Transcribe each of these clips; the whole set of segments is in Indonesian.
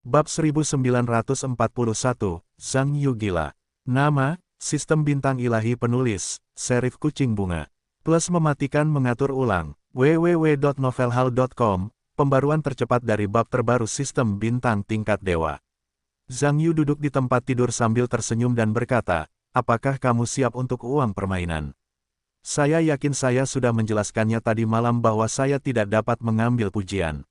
Bab 1941, Zhang Yu gila. Nama, Sistem Bintang Ilahi Penulis, Serif Kucing Bunga. Plus mematikan mengatur ulang, www.novelhall.com, pembaruan tercepat dari bab terbaru Sistem Bintang Tingkat Dewa. Zhang Yu duduk di tempat tidur sambil tersenyum dan berkata, apakah kamu siap untuk uang permainan? Saya yakin saya sudah menjelaskannya tadi malam bahwa saya tidak dapat mengambil pujian.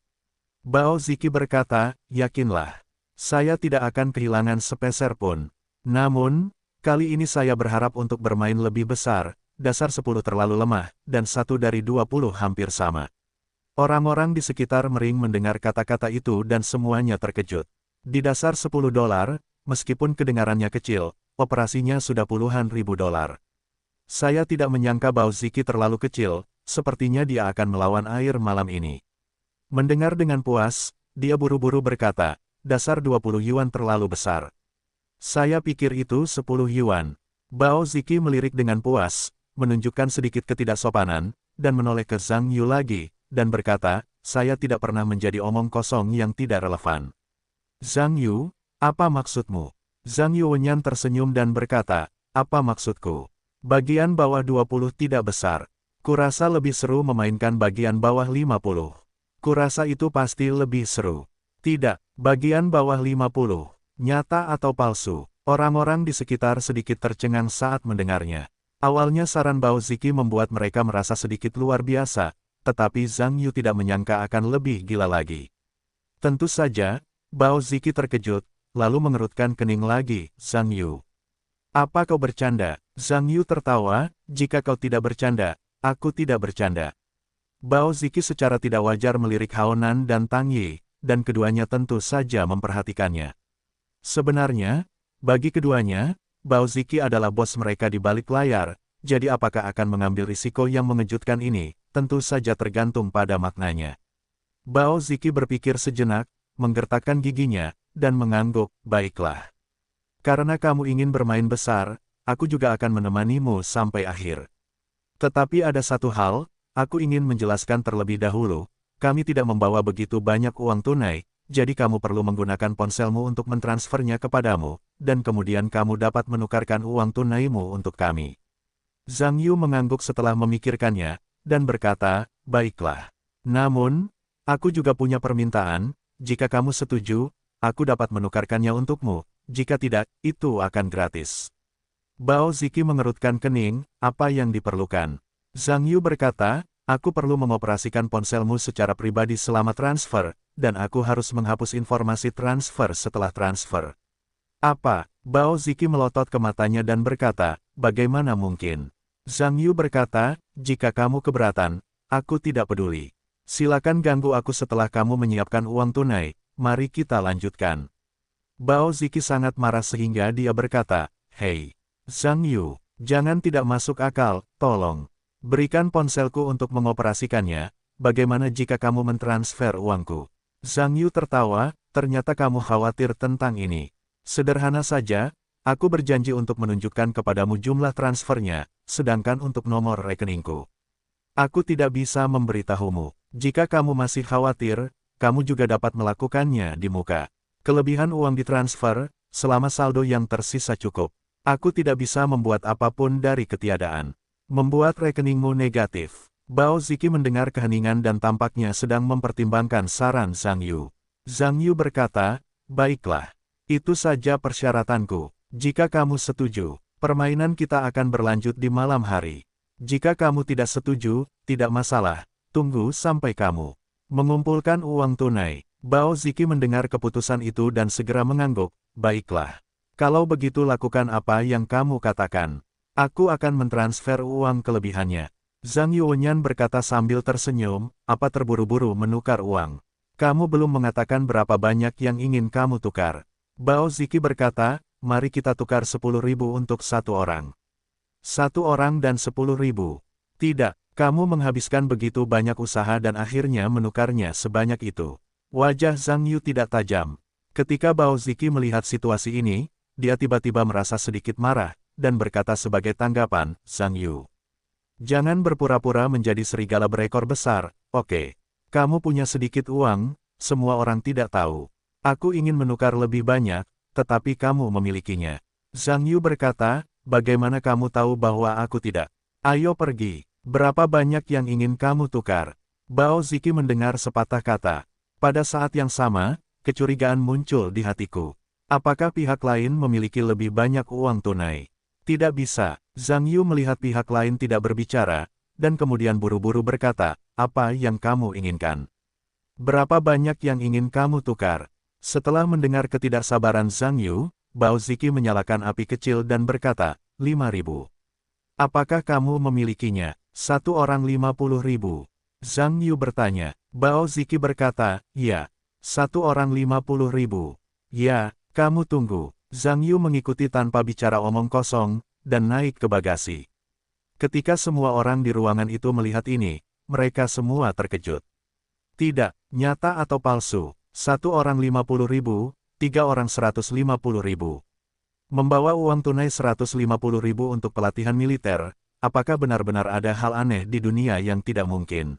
Bao Ziki berkata, yakinlah. Saya tidak akan kehilangan sepeser pun. Namun, kali ini saya berharap untuk bermain lebih besar, dasar 10 terlalu lemah, dan 1 dari 20 hampir sama. Orang-orang di sekitar Mering mendengar kata-kata itu dan semuanya terkejut. Di dasar $10, meskipun kedengarannya kecil, operasinya sudah puluhan ribu dolar. Saya tidak menyangka Bao Ziki terlalu kecil, sepertinya dia akan melawan air malam ini. Mendengar dengan puas, dia buru-buru berkata, dasar 20 yuan terlalu besar. Saya pikir itu 10 yuan. Bao Ziki melirik dengan puas, menunjukkan sedikit ketidaksopanan, dan menoleh ke Zhang Yu lagi, dan berkata, saya tidak pernah menjadi omong kosong yang tidak relevan. Zhang Yu, apa maksudmu? Zhang Yu Wenyan tersenyum dan berkata, apa maksudku? Bagian bawah 20 tidak besar. Kurasa lebih seru memainkan bagian bawah 50. Kurasa itu pasti lebih seru. Tidak, bagian bawah 50. Nyata atau palsu? Orang-orang di sekitar sedikit tercengang saat mendengarnya. Awalnya saran Bao Ziki membuat mereka merasa sedikit luar biasa, tetapi Zhang Yu tidak menyangka akan lebih gila lagi. Tentu saja, Bao Ziki terkejut, lalu mengerutkan kening lagi, Zhang Yu. Apa kau bercanda? Zhang Yu tertawa, jika kau tidak bercanda, aku tidak bercanda. Bao Ziki secara tidak wajar melirik Haonan dan Tang Yi, dan keduanya tentu saja memperhatikannya. Sebenarnya, bagi keduanya, Bao Ziki adalah bos mereka di balik layar, jadi apakah akan mengambil risiko yang mengejutkan ini, tentu saja tergantung pada maknanya. Bao Ziki berpikir sejenak, menggertakkan giginya, dan mengangguk, baiklah. Karena kamu ingin bermain besar, aku juga akan menemanimu sampai akhir. Tetapi ada satu hal, aku ingin menjelaskan terlebih dahulu, kami tidak membawa begitu banyak uang tunai, jadi kamu perlu menggunakan ponselmu untuk mentransfernya kepadamu, dan kemudian kamu dapat menukarkan uang tunaimu untuk kami. Zhang Yu mengangguk setelah memikirkannya, dan berkata, baiklah. Namun, aku juga punya permintaan, jika kamu setuju, aku dapat menukarkannya untukmu, jika tidak, itu akan gratis. Bao Ziki mengerutkan kening, apa yang diperlukan? Zhang Yu berkata, aku perlu mengoperasikan ponselmu secara pribadi selama transfer, dan aku harus menghapus informasi transfer setelah transfer. Apa? Bao Ziki melotot ke matanya dan berkata, bagaimana mungkin? Zhang Yu berkata, jika kamu keberatan, aku tidak peduli. Silakan ganggu aku setelah kamu menyiapkan uang tunai, mari kita lanjutkan. Bao Ziki sangat marah sehingga dia berkata, hei, Zhang Yu, jangan tidak masuk akal, tolong. Berikan ponselku untuk mengoperasikannya, bagaimana jika kamu mentransfer uangku? Zhang Yu tertawa, ternyata kamu khawatir tentang ini. Sederhana saja, aku berjanji untuk menunjukkan kepadamu jumlah transfernya, sedangkan untuk nomor rekeningku. Aku tidak bisa memberitahumu. Jika kamu masih khawatir, kamu juga dapat melakukannya di muka. Kelebihan uang ditransfer, selama saldo yang tersisa cukup. Aku tidak bisa membuat apapun dari ketiadaan. Membuat rekeningmu negatif. Bao Ziki mendengar keheningan dan tampaknya sedang mempertimbangkan saran Zhang Yu. Zhang Yu berkata, baiklah. Itu saja persyaratanku. Jika kamu setuju, permainan kita akan berlanjut di malam hari. Jika kamu tidak setuju, tidak masalah. Tunggu sampai kamu mengumpulkan uang tunai. Bao Ziki mendengar keputusan itu dan segera mengangguk, baiklah. Kalau begitu lakukan apa yang kamu katakan. Aku akan mentransfer uang kelebihannya. Zhang Yuanyan berkata sambil tersenyum, apa terburu-buru menukar uang? Kamu belum mengatakan berapa banyak yang ingin kamu tukar. Bao Ziki berkata, mari kita tukar 10.000 untuk satu orang. Satu orang dan 10.000. Tidak, kamu menghabiskan begitu banyak usaha dan akhirnya menukarnya sebanyak itu. Wajah Zhang Yu tidak tajam. Ketika Bao Ziki melihat situasi ini, dia tiba-tiba merasa sedikit marah, dan berkata sebagai tanggapan, Zhang Yu. Jangan berpura-pura menjadi serigala berekor besar, oke. Kamu punya sedikit uang, semua orang tidak tahu. Aku ingin menukar lebih banyak, tetapi kamu memilikinya. Zhang Yu berkata, bagaimana kamu tahu bahwa aku tidak? Ayo pergi. Berapa banyak yang ingin kamu tukar? Bao Ziki mendengar sepatah kata. Pada saat yang sama, kecurigaan muncul di hatiku. Apakah pihak lain memiliki lebih banyak uang tunai? Tidak bisa. Zhang Yu melihat pihak lain tidak berbicara, dan kemudian buru-buru berkata, apa yang kamu inginkan? Berapa banyak yang ingin kamu tukar? Setelah mendengar ketidaksabaran Zhang Yu, Bao Ziki menyalakan api kecil dan berkata, 5.000. Apakah kamu memilikinya? Satu orang 50.000. Zhang Yu bertanya. Bao Ziki berkata, ya. Satu orang 50.000. Ya, kamu tunggu. Zhang Yu mengikuti tanpa bicara omong kosong, dan naik ke bagasi. Ketika semua orang di ruangan itu melihat ini, mereka semua terkejut. Tidak, nyata atau palsu. Satu orang 50.000, tiga orang 150.000. Membawa uang tunai 150.000 untuk pelatihan militer, apakah benar-benar ada hal aneh di dunia yang tidak mungkin?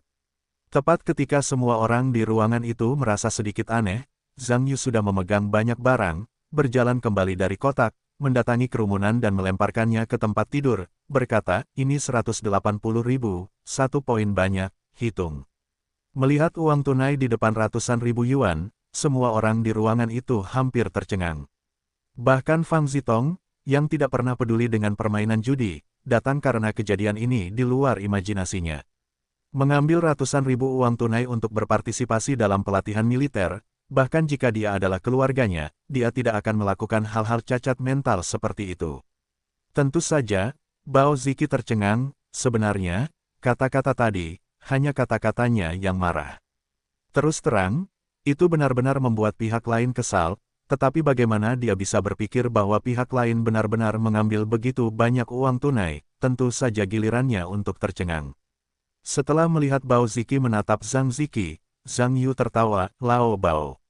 Tepat ketika semua orang di ruangan itu merasa sedikit aneh, Zhang Yu sudah memegang banyak barang, berjalan kembali dari kotak, mendatangi kerumunan dan melemparkannya ke tempat tidur, berkata, ini 180.000, 1 poin banyak, hitung. Melihat uang tunai di depan ratusan ribu yuan, semua orang di ruangan itu hampir tercengang. Bahkan Fang Zitong, yang tidak pernah peduli dengan permainan judi, datang karena kejadian ini di luar imajinasinya. Mengambil ratusan ribu uang tunai untuk berpartisipasi dalam pelatihan militer, bahkan jika dia adalah keluarganya, dia tidak akan melakukan hal-hal cacat mental seperti itu. Tentu saja, Bao Ziki tercengang, sebenarnya, kata-kata tadi, hanya kata-katanya yang marah. Terus terang, itu benar-benar membuat pihak lain kesal, tetapi bagaimana dia bisa berpikir bahwa pihak lain benar-benar mengambil begitu banyak uang tunai, tentu saja gilirannya untuk tercengang. Setelah melihat Bao Ziki menatap Zhang Ziki, Zhang Yu tertawa, Lao Bao.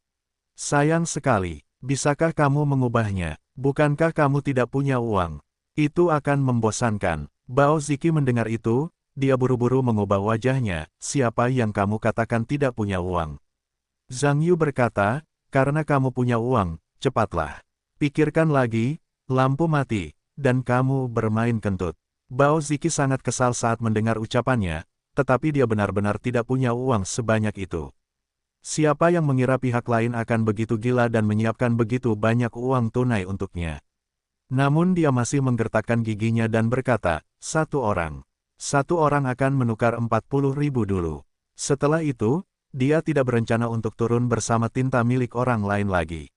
Sayang sekali, bisakah kamu mengubahnya? Bukankah kamu tidak punya uang? Itu akan membosankan. Bao Ziki mendengar itu, dia buru-buru mengubah wajahnya, siapa yang kamu katakan tidak punya uang? Zhang Yu berkata, karena kamu punya uang, cepatlah. Pikirkan lagi, lampu mati, dan kamu bermain kentut. Bao Ziki sangat kesal saat mendengar ucapannya, tetapi dia benar-benar tidak punya uang sebanyak itu. Siapa yang mengira pihak lain akan begitu gila dan menyiapkan begitu banyak uang tunai untuknya? Namun dia masih menggertakkan giginya dan berkata, satu orang akan menukar 40.000 dulu. Setelah itu, dia tidak berencana untuk turun bersama tinta milik orang lain lagi.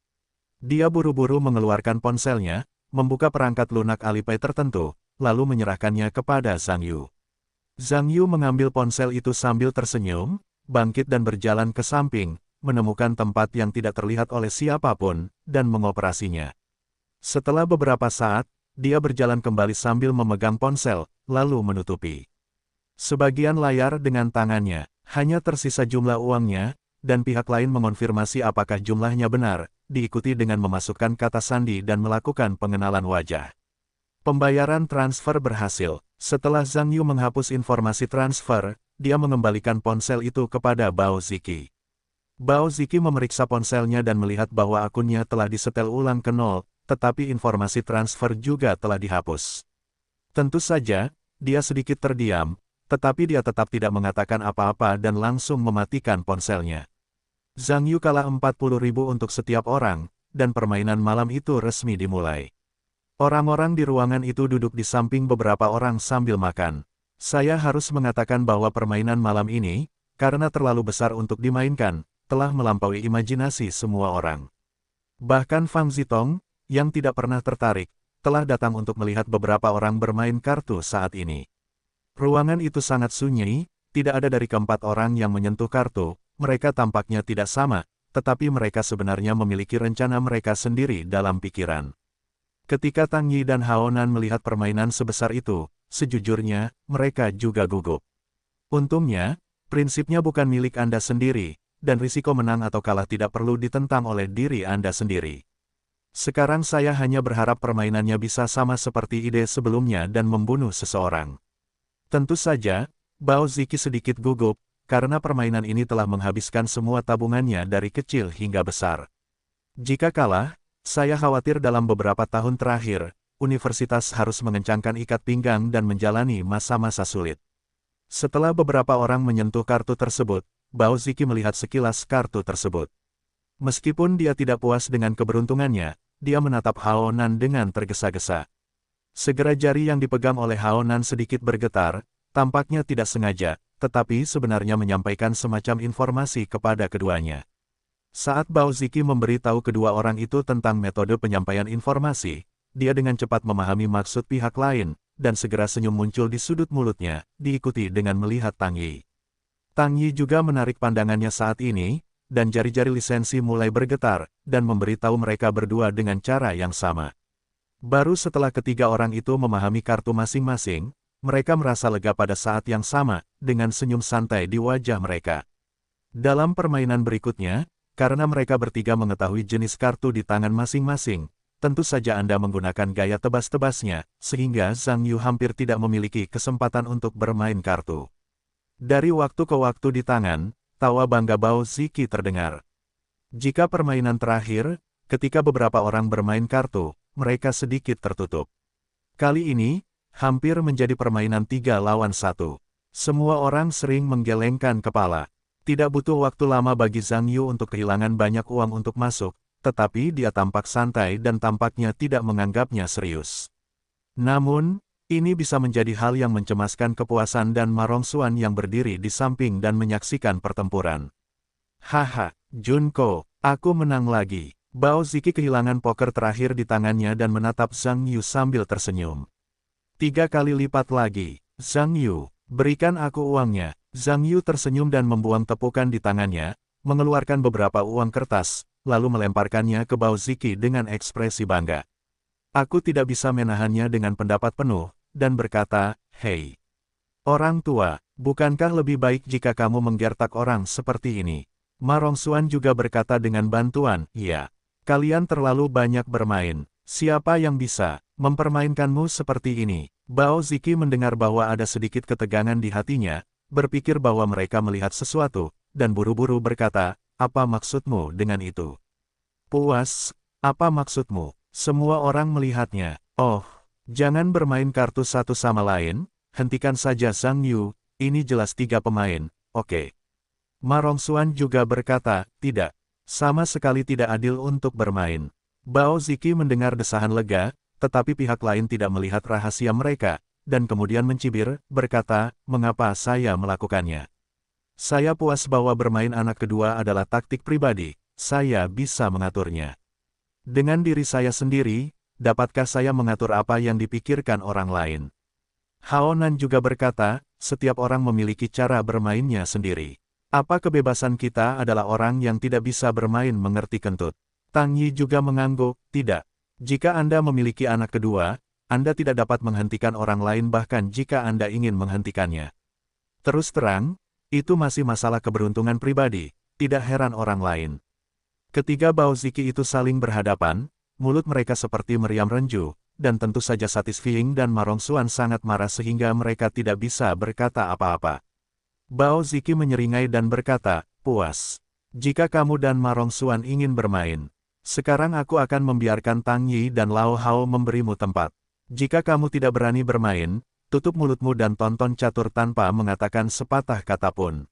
Dia buru-buru mengeluarkan ponselnya, membuka perangkat lunak Alipay tertentu, lalu menyerahkannya kepada Zhang Yu. Zhang Yu mengambil ponsel itu sambil tersenyum, bangkit dan berjalan ke samping, menemukan tempat yang tidak terlihat oleh siapapun, dan mengoperasinya. Setelah beberapa saat, dia berjalan kembali sambil memegang ponsel, lalu menutupi sebagian layar dengan tangannya. Hanya tersisa jumlah uangnya, dan pihak lain mengonfirmasi apakah jumlahnya benar, diikuti dengan memasukkan kata sandi dan melakukan pengenalan wajah. Pembayaran transfer berhasil. Setelah Zhang Yu menghapus informasi transfer, dia mengembalikan ponsel itu kepada Bao Ziki. Bao Ziki memeriksa ponselnya dan melihat bahwa akunnya telah disetel ulang ke nol, tetapi informasi transfer juga telah dihapus. Tentu saja, dia sedikit terdiam, tetapi dia tetap tidak mengatakan apa-apa dan langsung mematikan ponselnya. Zhang Yu kalah 40.000 untuk setiap orang, dan permainan malam itu resmi dimulai. Orang-orang di ruangan itu duduk di samping beberapa orang sambil makan. Saya harus mengatakan bahwa permainan malam ini, karena terlalu besar untuk dimainkan, telah melampaui imajinasi semua orang. Bahkan Fang Zitong, yang tidak pernah tertarik, telah datang untuk melihat beberapa orang bermain kartu saat ini. Ruangan itu sangat sunyi, tidak ada dari keempat orang yang menyentuh kartu, mereka tampaknya tidak sama, tetapi mereka sebenarnya memiliki rencana mereka sendiri dalam pikiran. Ketika Tang Yi dan Haonan melihat permainan sebesar itu, sejujurnya, mereka juga gugup. Untungnya, prinsipnya bukan milik Anda sendiri, dan risiko menang atau kalah tidak perlu ditentang oleh diri Anda sendiri. Sekarang saya hanya berharap permainannya bisa sama seperti ide sebelumnya dan membunuh seseorang. Tentu saja, Bao Ziki sedikit gugup, karena permainan ini telah menghabiskan semua tabungannya dari kecil hingga besar. Jika kalah, saya khawatir dalam beberapa tahun terakhir, universitas harus mengencangkan ikat pinggang dan menjalani masa-masa sulit. Setelah beberapa orang menyentuh kartu tersebut, Bao Ziki melihat sekilas kartu tersebut. Meskipun dia tidak puas dengan keberuntungannya, dia menatap Hao Nan dengan tergesa-gesa. Segera jari yang dipegang oleh Hao Nan sedikit bergetar, tampaknya tidak sengaja, tetapi sebenarnya menyampaikan semacam informasi kepada keduanya. Saat Bao Ziki memberitahu kedua orang itu tentang metode penyampaian informasi, dia dengan cepat memahami maksud pihak lain, dan segera senyum muncul di sudut mulutnya, diikuti dengan melihat Tang Yi. Tang Yi juga menarik pandangannya saat ini, dan jari-jari lisensi mulai bergetar, dan memberitahu mereka berdua dengan cara yang sama. Baru setelah ketiga orang itu memahami kartu masing-masing, mereka merasa lega pada saat yang sama, dengan senyum santai di wajah mereka. Dalam permainan berikutnya, karena mereka bertiga mengetahui jenis kartu di tangan masing-masing, tentu saja Anda menggunakan gaya tebas-tebasnya, sehingga Zhang Yu hampir tidak memiliki kesempatan untuk bermain kartu. Dari waktu ke waktu di tangan, tawa bangga Bao Ziki terdengar. Jika permainan terakhir, ketika beberapa orang bermain kartu, mereka sedikit tertutup. Kali ini, hampir menjadi permainan 3 lawan 1. Semua orang sering menggelengkan kepala. Tidak butuh waktu lama bagi Zhang Yu untuk kehilangan banyak uang untuk masuk, tetapi dia tampak santai dan tampaknya tidak menganggapnya serius. Namun, ini bisa menjadi hal yang mencemaskan kepuasan dan Ma Rongxuan yang berdiri di samping dan menyaksikan pertempuran. Haha, Junko, aku menang lagi. Bao Ziki kehilangan poker terakhir di tangannya dan menatap Zhang Yu sambil tersenyum. 3 kali lipat lagi. Zhang Yu, berikan aku uangnya. Zhang Yu tersenyum dan membuang tepukan di tangannya, mengeluarkan beberapa uang kertas, lalu melemparkannya ke Bao Ziki dengan ekspresi bangga. Aku tidak bisa menahannya dengan pendapat penuh, dan berkata, "Hei, orang tua, bukankah lebih baik jika kamu menggertak orang seperti ini?" Ma Rongxuan juga berkata dengan bantuan, "Iya. Kalian terlalu banyak bermain. Siapa yang bisa mempermainkanmu seperti ini?" Bao Ziki mendengar bahwa ada sedikit ketegangan di hatinya, berpikir bahwa mereka melihat sesuatu, dan buru-buru berkata, "Apa maksudmu dengan itu?" "Puas, apa maksudmu?" Semua orang melihatnya. "Oh, jangan bermain kartu satu sama lain, hentikan saja Zhang Yu, ini jelas 3 pemain, oke." Ma Rongxuan juga berkata, "Tidak. Sama sekali tidak adil untuk bermain." Bao Ziki mendengar desahan lega, tetapi pihak lain tidak melihat rahasia mereka, dan kemudian mencibir, berkata, "Mengapa saya melakukannya? Saya puas bahwa bermain anak kedua adalah taktik pribadi, saya bisa mengaturnya. Dengan diri saya sendiri, dapatkah saya mengatur apa yang dipikirkan orang lain?" Hao Nan juga berkata, "Setiap orang memiliki cara bermainnya sendiri. Apa kebebasan kita adalah orang yang tidak bisa bermain mengerti kentut." Tang Yi juga mengangguk, "Tidak. Jika Anda memiliki anak kedua, Anda tidak dapat menghentikan orang lain bahkan jika Anda ingin menghentikannya. Terus terang, itu masih masalah keberuntungan pribadi, tidak heran orang lain." Ketiga Bao Ziki itu saling berhadapan, mulut mereka seperti meriam renju, dan tentu saja Satisfying dan Ma Rongxuan sangat marah sehingga mereka tidak bisa berkata apa-apa. Bao Ziki menyeringai dan berkata, "Puas. Jika kamu dan Ma Rongxuan ingin bermain, sekarang aku akan membiarkan Tang Yi dan Lao Hao memberimu tempat. Jika kamu tidak berani bermain, tutup mulutmu dan tonton catur tanpa mengatakan sepatah kata pun."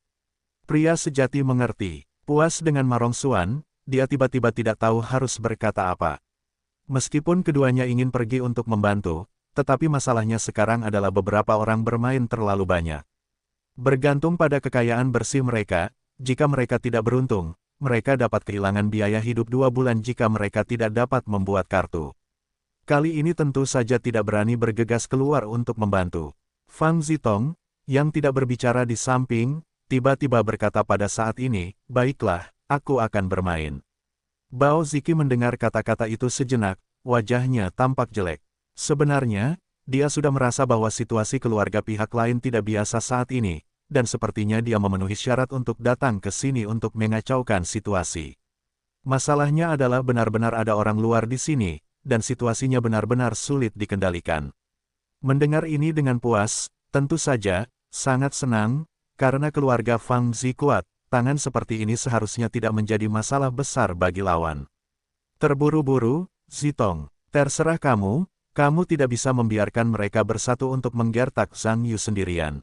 Pria sejati mengerti. Puas dengan Ma Rongxuan, dia tiba-tiba tidak tahu harus berkata apa. Meskipun keduanya ingin pergi untuk membantu, tetapi masalahnya sekarang adalah beberapa orang bermain terlalu banyak. Bergantung pada kekayaan bersih mereka, jika mereka tidak beruntung, mereka dapat kehilangan biaya hidup 2 bulan jika mereka tidak dapat membuat kartu. Kali ini tentu saja tidak berani bergegas keluar untuk membantu. Fang Zitong, yang tidak berbicara di samping, tiba-tiba berkata pada saat ini, "Baiklah, aku akan bermain." Bao Ziki mendengar kata-kata itu sejenak, wajahnya tampak jelek. Sebenarnya, dia sudah merasa bahwa situasi keluarga pihak lain tidak biasa saat ini, dan sepertinya dia memenuhi syarat untuk datang ke sini untuk mengacaukan situasi. Masalahnya adalah benar-benar ada orang luar di sini, dan situasinya benar-benar sulit dikendalikan. Mendengar ini dengan puas, tentu saja, sangat senang, karena keluarga Fang Zi kuat, tangan seperti ini seharusnya tidak menjadi masalah besar bagi lawan. Terburu-buru, Zitong. Terserah kamu, kamu tidak bisa membiarkan mereka bersatu untuk menggertak Zhang Yu sendirian.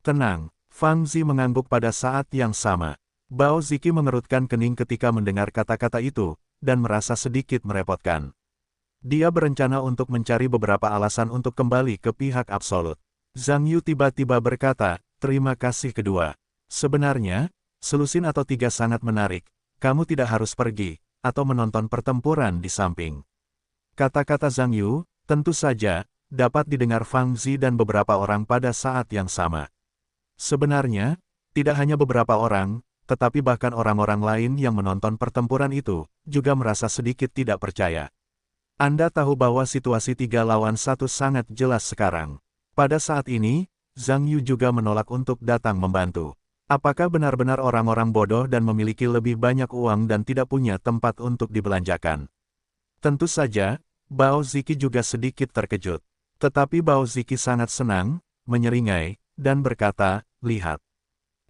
Tenang, Fang Zi mengangguk pada saat yang sama. Bao Ziki mengerutkan kening ketika mendengar kata-kata itu, dan merasa sedikit merepotkan. Dia berencana untuk mencari beberapa alasan untuk kembali ke pihak absolut. Zhang Yu tiba-tiba berkata, terima kasih kedua. Sebenarnya, selusin atau tiga sangat menarik, kamu tidak harus pergi, atau menonton pertempuran di samping. Kata-kata Zhang Yu, tentu saja, dapat didengar Fang Zi dan beberapa orang pada saat yang sama. Sebenarnya, tidak hanya beberapa orang, tetapi bahkan orang-orang lain yang menonton pertempuran itu, juga merasa sedikit tidak percaya. Anda tahu bahwa situasi 3 lawan 1 sangat jelas sekarang. Pada saat ini, Zhang Yu juga menolak untuk datang membantu. Apakah benar-benar orang-orang bodoh dan memiliki lebih banyak uang dan tidak punya tempat untuk dibelanjakan? Tentu saja, Bao Ziki juga sedikit terkejut. Tetapi Bao Ziki sangat senang, menyeringai, dan berkata, lihat.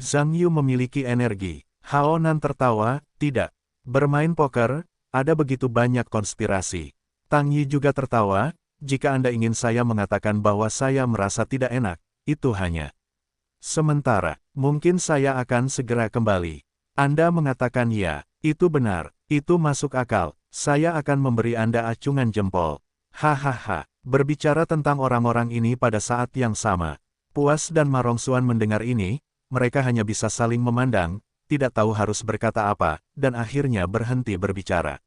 Zhang Yu memiliki energi. Hao Nan tertawa, tidak. Bermain poker, ada begitu banyak konspirasi. Tang Yi juga tertawa, jika Anda ingin saya mengatakan bahwa saya merasa tidak enak, itu hanya. Sementara, mungkin saya akan segera kembali. Anda mengatakan ya, itu benar, itu masuk akal, saya akan memberi Anda acungan jempol. Hahaha, berbicara tentang orang-orang ini pada saat yang sama. Puas dan Marongsuan mendengar ini, mereka hanya bisa saling memandang, tidak tahu harus berkata apa, dan akhirnya berhenti berbicara.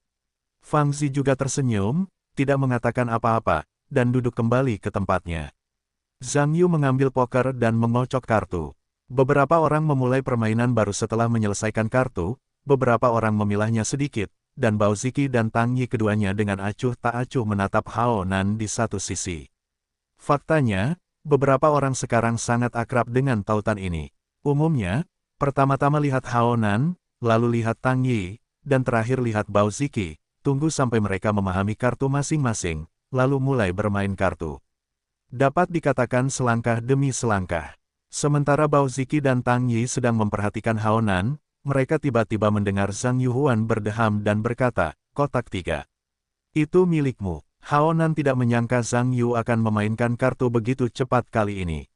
Fang Zi juga tersenyum, tidak mengatakan apa-apa, dan duduk kembali ke tempatnya. Zhang Yu mengambil poker dan mengocok kartu. Beberapa orang memulai permainan baru setelah menyelesaikan kartu, beberapa orang memilahnya sedikit, dan Bao Ziki dan Tang Yi keduanya dengan acuh tak acuh menatap Hao Nan di satu sisi. Faktanya, beberapa orang sekarang sangat akrab dengan tautan ini. Umumnya, pertama-tama lihat Hao Nan, lalu lihat Tang Yi, dan terakhir lihat Bao Ziki, tunggu sampai mereka memahami kartu masing-masing, lalu mulai bermain kartu. Dapat dikatakan selangkah demi selangkah. Sementara Bao Ziki dan Tang Yi sedang memperhatikan Hao Nan, mereka tiba-tiba mendengar Zhang Yuhuan berdeham dan berkata, kotak 3. Itu milikmu. Hao Nan tidak menyangka Zhang Yu akan memainkan kartu begitu cepat kali ini.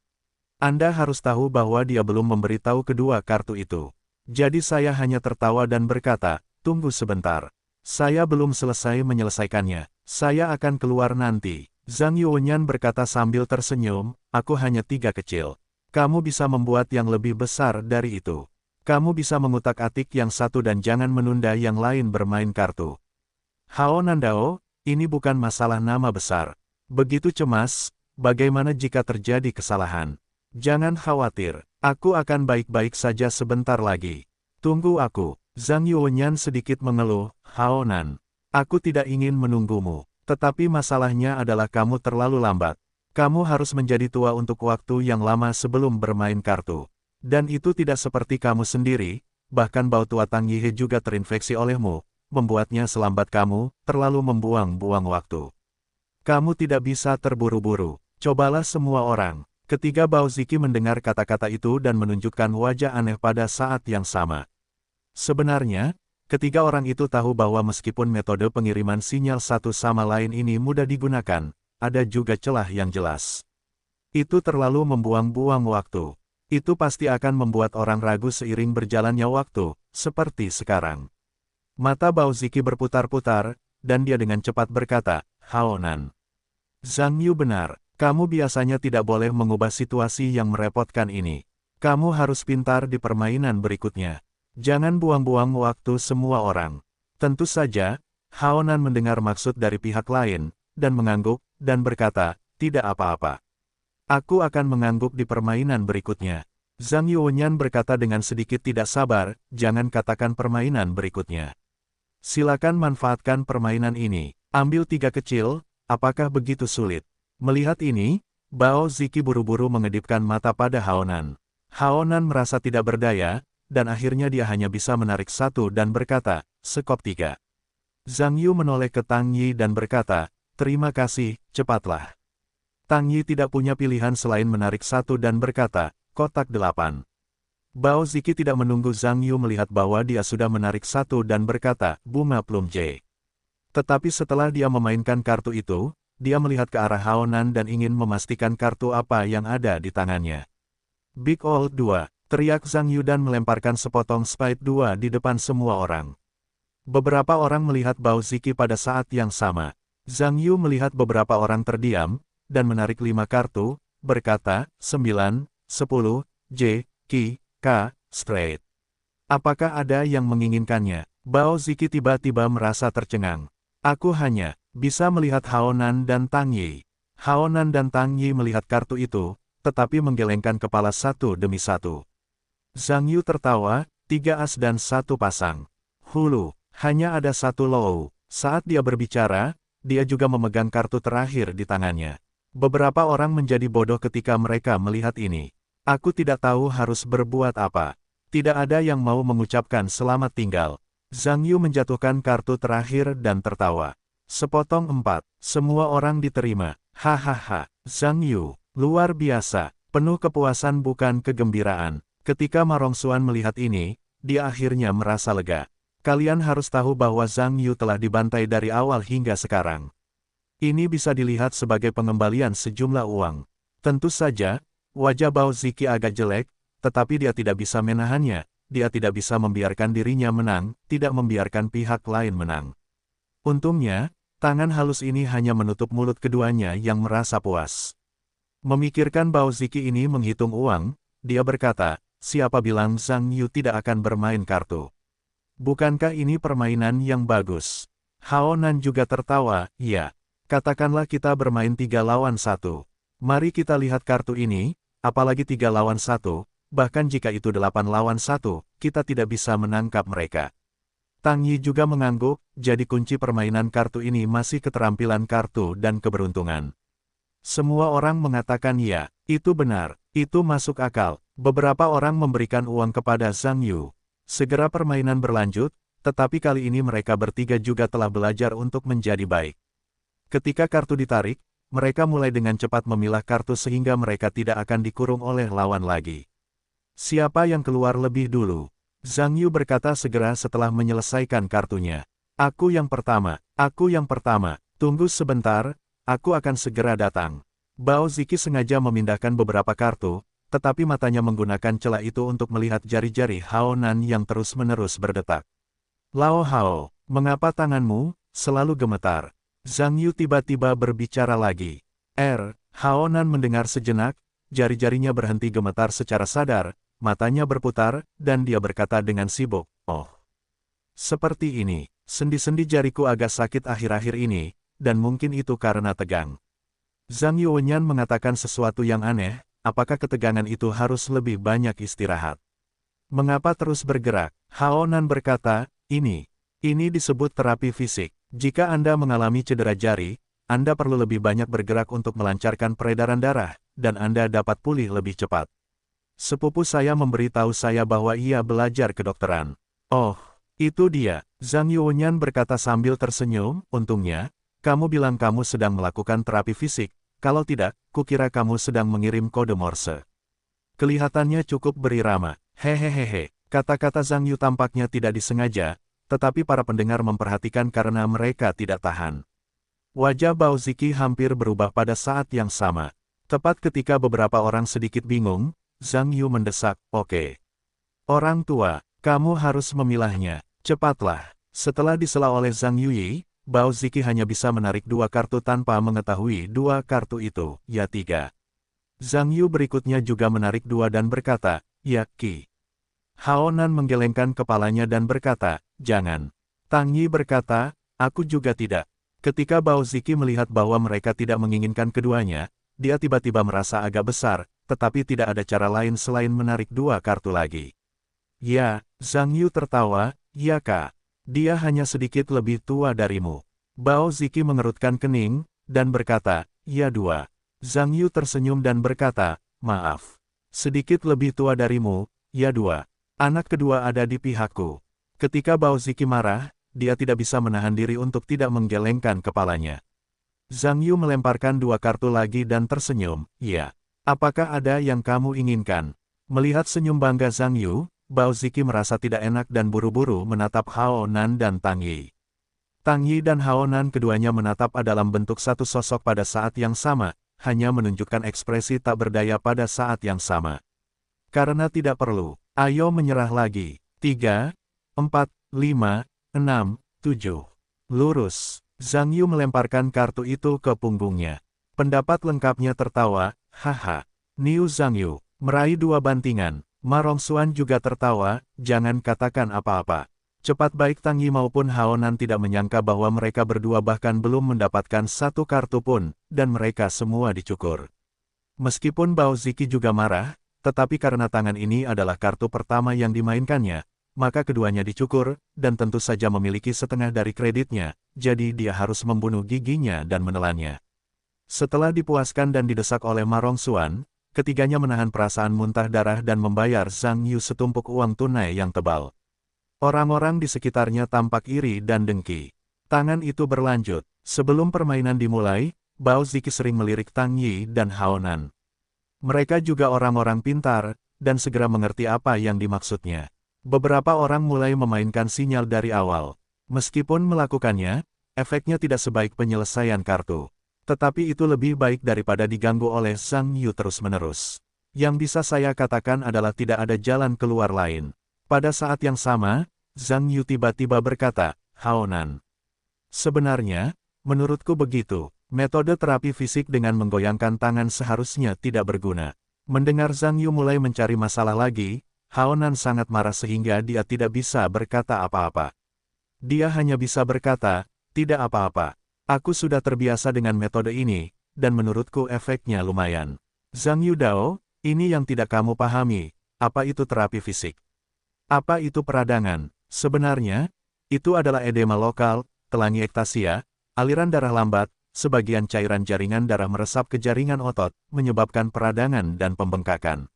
Anda harus tahu bahwa dia belum memberitahu kedua kartu itu. Jadi saya hanya tertawa dan berkata, tunggu sebentar. Saya belum selesai menyelesaikannya. Saya akan keluar nanti. Zhang Yuanyan berkata sambil tersenyum, aku hanya 3 kecil. Kamu bisa membuat yang lebih besar dari itu. Kamu bisa mengutak-atik yang satu dan jangan menunda yang lain bermain kartu. Hao Nandao, ini bukan masalah nama besar. Begitu cemas, bagaimana jika terjadi kesalahan? Jangan khawatir, aku akan baik-baik saja sebentar lagi. Tunggu aku. Zhang Yuanyan sedikit mengeluh, Hao Nan. Aku tidak ingin menunggumu. Tetapi masalahnya adalah kamu terlalu lambat. Kamu harus menjadi tua untuk waktu yang lama sebelum bermain kartu. Dan itu tidak seperti kamu sendiri, bahkan Bao Tua Tang Yihe juga terinfeksi olehmu, membuatnya selambat kamu, terlalu membuang-buang waktu. Kamu tidak bisa terburu-buru. Cobalah semua orang. Ketiga Bao Ziki mendengar kata-kata itu dan menunjukkan wajah aneh pada saat yang sama. Sebenarnya, ketiga orang itu tahu bahwa meskipun metode pengiriman sinyal satu sama lain ini mudah digunakan, ada juga celah yang jelas. Itu terlalu membuang-buang waktu. Itu pasti akan membuat orang ragu seiring berjalannya waktu, seperti sekarang. Mata Bao Ziki berputar-putar, dan dia dengan cepat berkata, Hao Nan. Zhang Yu benar, kamu biasanya tidak boleh mengubah situasi yang merepotkan ini. Kamu harus pintar di permainan berikutnya. Jangan buang-buang waktu semua orang. Tentu saja, Hao Nan mendengar maksud dari pihak lain, dan mengangguk, dan berkata, tidak apa-apa. Aku akan mengangguk di permainan berikutnya. Zhang Yuanyan berkata dengan sedikit tidak sabar, jangan katakan permainan berikutnya. Silakan manfaatkan permainan ini. Ambil 3 kecil, apakah begitu sulit? Melihat ini, Bao Ziki buru-buru mengedipkan mata pada Hao Nan. Hao Nan merasa tidak berdaya, dan akhirnya dia hanya bisa menarik 1 dan berkata, sekop 3. Zhang Yu menoleh ke Tang Yi dan berkata, terima kasih, cepatlah. Tang Yi tidak punya pilihan selain menarik 1 dan berkata, kotak 8. Bao Ziki tidak menunggu Zhang Yu melihat bahwa dia sudah menarik 1 dan berkata, bunga plum J. Tetapi setelah dia memainkan kartu itu, dia melihat ke arah Hao Nan dan ingin memastikan kartu apa yang ada di tangannya. Big Old 2, teriak Zhang Yu dan melemparkan sepotong spade 2 di depan semua orang. Beberapa orang melihat Bao Ziki pada saat yang sama. Zhang Yu melihat beberapa orang terdiam, dan menarik 5 kartu, berkata, 9, 10, J, K, K, straight. Apakah ada yang menginginkannya? Bao Ziki tiba-tiba merasa tercengang. Aku hanya bisa melihat Hao Nan dan Tang Yi. Hao Nan dan Tang Yi melihat kartu itu, tetapi menggelengkan kepala satu demi satu. Zhang Yu tertawa, 3 as dan 1 pasang. Hulu, hanya ada 1 low. Saat dia berbicara, dia juga memegang kartu terakhir di tangannya. Beberapa orang menjadi bodoh ketika mereka melihat ini. Aku tidak tahu harus berbuat apa. Tidak ada yang mau mengucapkan selamat tinggal. Zhang Yu menjatuhkan kartu terakhir dan tertawa. Sepotong 4, semua orang diterima. Hahaha, Zhang Yu, luar biasa, penuh kepuasan bukan kegembiraan. Ketika Ma Rongxuan melihat ini, dia akhirnya merasa lega. Kalian harus tahu bahwa Zhang Yu telah dibantai dari awal hingga sekarang. Ini bisa dilihat sebagai pengembalian sejumlah uang. Tentu saja, wajah Bao Ziki agak jelek, tetapi dia tidak bisa menahannya. Dia tidak bisa membiarkan dirinya menang, tidak membiarkan pihak lain menang. Untungnya, tangan halus ini hanya menutup mulut keduanya yang merasa puas. Memikirkan Bao Ziki ini menghitung uang, dia berkata, siapa bilang Zhang Yu tidak akan bermain kartu? Bukankah ini permainan yang bagus? Hao Nan juga tertawa, ya. Katakanlah kita bermain 3 lawan 1. Mari kita lihat kartu ini, apalagi 3 lawan 1. Bahkan jika itu 8 lawan 1, kita tidak bisa menangkap mereka. Tang Yi juga mengangguk, jadi kunci permainan kartu ini masih keterampilan kartu dan keberuntungan. Semua orang mengatakan ya, itu benar, itu masuk akal. Beberapa orang memberikan uang kepada Zhang Yu. Segera permainan berlanjut, tetapi kali ini mereka bertiga juga telah belajar untuk menjadi baik. Ketika kartu ditarik, mereka mulai dengan cepat memilah kartu sehingga mereka tidak akan dikurung oleh lawan lagi. Siapa yang keluar lebih dulu? Zhang Yu berkata segera setelah menyelesaikan kartunya. Aku yang pertama, tunggu sebentar, aku akan segera datang. Bao Ziki sengaja memindahkan beberapa kartu, tetapi matanya menggunakan celah itu untuk melihat jari-jari Hao Nan yang terus-menerus berdetak. Lao Hao, mengapa tanganmu selalu gemetar? Zhang Yu tiba-tiba berbicara lagi. Hao Nan mendengar sejenak, jari-jarinya berhenti gemetar secara sadar, matanya berputar, dan dia berkata dengan sibuk, oh. Seperti ini, sendi-sendi jariku agak sakit akhir-akhir ini, dan mungkin itu karena tegang. Zhang Yuwenyan mengatakan sesuatu yang aneh, apakah ketegangan itu harus lebih banyak istirahat? Mengapa terus bergerak? Hao Nan berkata, ini disebut terapi fisik. Jika Anda mengalami cedera jari, Anda perlu lebih banyak bergerak untuk melancarkan peredaran darah, dan Anda dapat pulih lebih cepat. Sepupu saya memberitahu saya bahwa ia belajar kedokteran. Oh, itu dia, Zhang Yuwenyan berkata sambil tersenyum, untungnya, kamu bilang kamu sedang melakukan terapi fisik, kalau tidak, kukira kamu sedang mengirim kode Morse. Kelihatannya cukup berirama, hehehehe, kata-kata Zhang Yu tampaknya tidak disengaja, tetapi para pendengar memperhatikan karena mereka tidak tahan. Wajah Bao Ziki hampir berubah pada saat yang sama. Tepat ketika beberapa orang sedikit bingung, Zhang Yu mendesak, oke. Orang tua, kamu harus memilahnya, cepatlah. Setelah disela oleh Zhang Yuyi, Bao Ziki hanya bisa menarik 2 kartu tanpa mengetahui 2 kartu itu, ya 3. Zhang Yu berikutnya juga menarik 2 dan berkata, ya Ki. Hao Nan menggelengkan kepalanya dan berkata, jangan. Tang Yi berkata, aku juga tidak. Ketika Bao Ziki melihat bahwa mereka tidak menginginkan keduanya, dia tiba-tiba merasa agak besar, tetapi tidak ada cara lain selain menarik 2 kartu lagi. Ya, Zhang Yu tertawa, ya Kak. Dia hanya sedikit lebih tua darimu. Bao Ziki mengerutkan kening, dan berkata, ya 2. Zhang Yu tersenyum dan berkata, maaf. Sedikit lebih tua darimu, ya 2. Anak kedua ada di pihakku. Ketika Bao Ziki marah, dia tidak bisa menahan diri untuk tidak menggelengkan kepalanya. Zhang Yu melemparkan 2 kartu lagi dan tersenyum, ya. Apakah ada yang kamu inginkan? Melihat senyum bangga Zhang Yu, Bao Ziki merasa tidak enak dan buru-buru menatap Hao Nan dan Tang Yi. Tang Yi dan Hao Nan keduanya menatap dalam bentuk satu sosok pada saat yang sama, hanya menunjukkan ekspresi tak berdaya pada saat yang sama. Karena tidak perlu, ayo menyerah lagi. 3, 4, 5, 6, 7. Lurus. Zhang Yu melemparkan kartu itu ke punggungnya. Pendapat lengkapnya tertawa, haha. Niu Zhang Yu, meraih 2 bantingan. Ma Rongxuan juga tertawa, jangan katakan apa-apa. Cepat baik Tang Yi maupun Hao Nan tidak menyangka bahwa mereka berdua bahkan belum mendapatkan satu kartu pun, dan mereka semua dicukur. Meskipun Bao Ziki juga marah, tetapi karena tangan ini adalah kartu pertama yang dimainkannya, maka keduanya dicukur, dan tentu saja memiliki setengah dari kreditnya, jadi dia harus membunuh giginya dan menelannya. Setelah dipuaskan dan didesak oleh Ma Rongxuan, ketiganya menahan perasaan muntah darah dan membayar Zhang Yu setumpuk uang tunai yang tebal. Orang-orang di sekitarnya tampak iri dan dengki. Tangan itu berlanjut. Sebelum permainan dimulai, Bao Ziki sering melirik Tang Yi dan Hao Nan. Mereka juga orang-orang pintar, dan segera mengerti apa yang dimaksudnya. Beberapa orang mulai memainkan sinyal dari awal. Meskipun melakukannya, efeknya tidak sebaik penyelesaian kartu. Tetapi itu lebih baik daripada diganggu oleh Zhang Yu terus-menerus. Yang bisa saya katakan adalah tidak ada jalan keluar lain. Pada saat yang sama, Zhang Yu tiba-tiba berkata, Hao Nan. Sebenarnya, menurutku begitu, metode terapi fisik dengan menggoyangkan tangan seharusnya tidak berguna. Mendengar Zhang Yu mulai mencari masalah lagi, Hao Nan sangat marah sehingga dia tidak bisa berkata apa-apa. Dia hanya bisa berkata, tidak apa-apa. Aku sudah terbiasa dengan metode ini, dan menurutku efeknya lumayan. Zhang Yu Dao, ini yang tidak kamu pahami, apa itu terapi fisik? Apa itu peradangan? Sebenarnya, itu adalah edema lokal, telangiektasia, aliran darah lambat, sebagian cairan jaringan darah meresap ke jaringan otot, menyebabkan peradangan dan pembengkakan.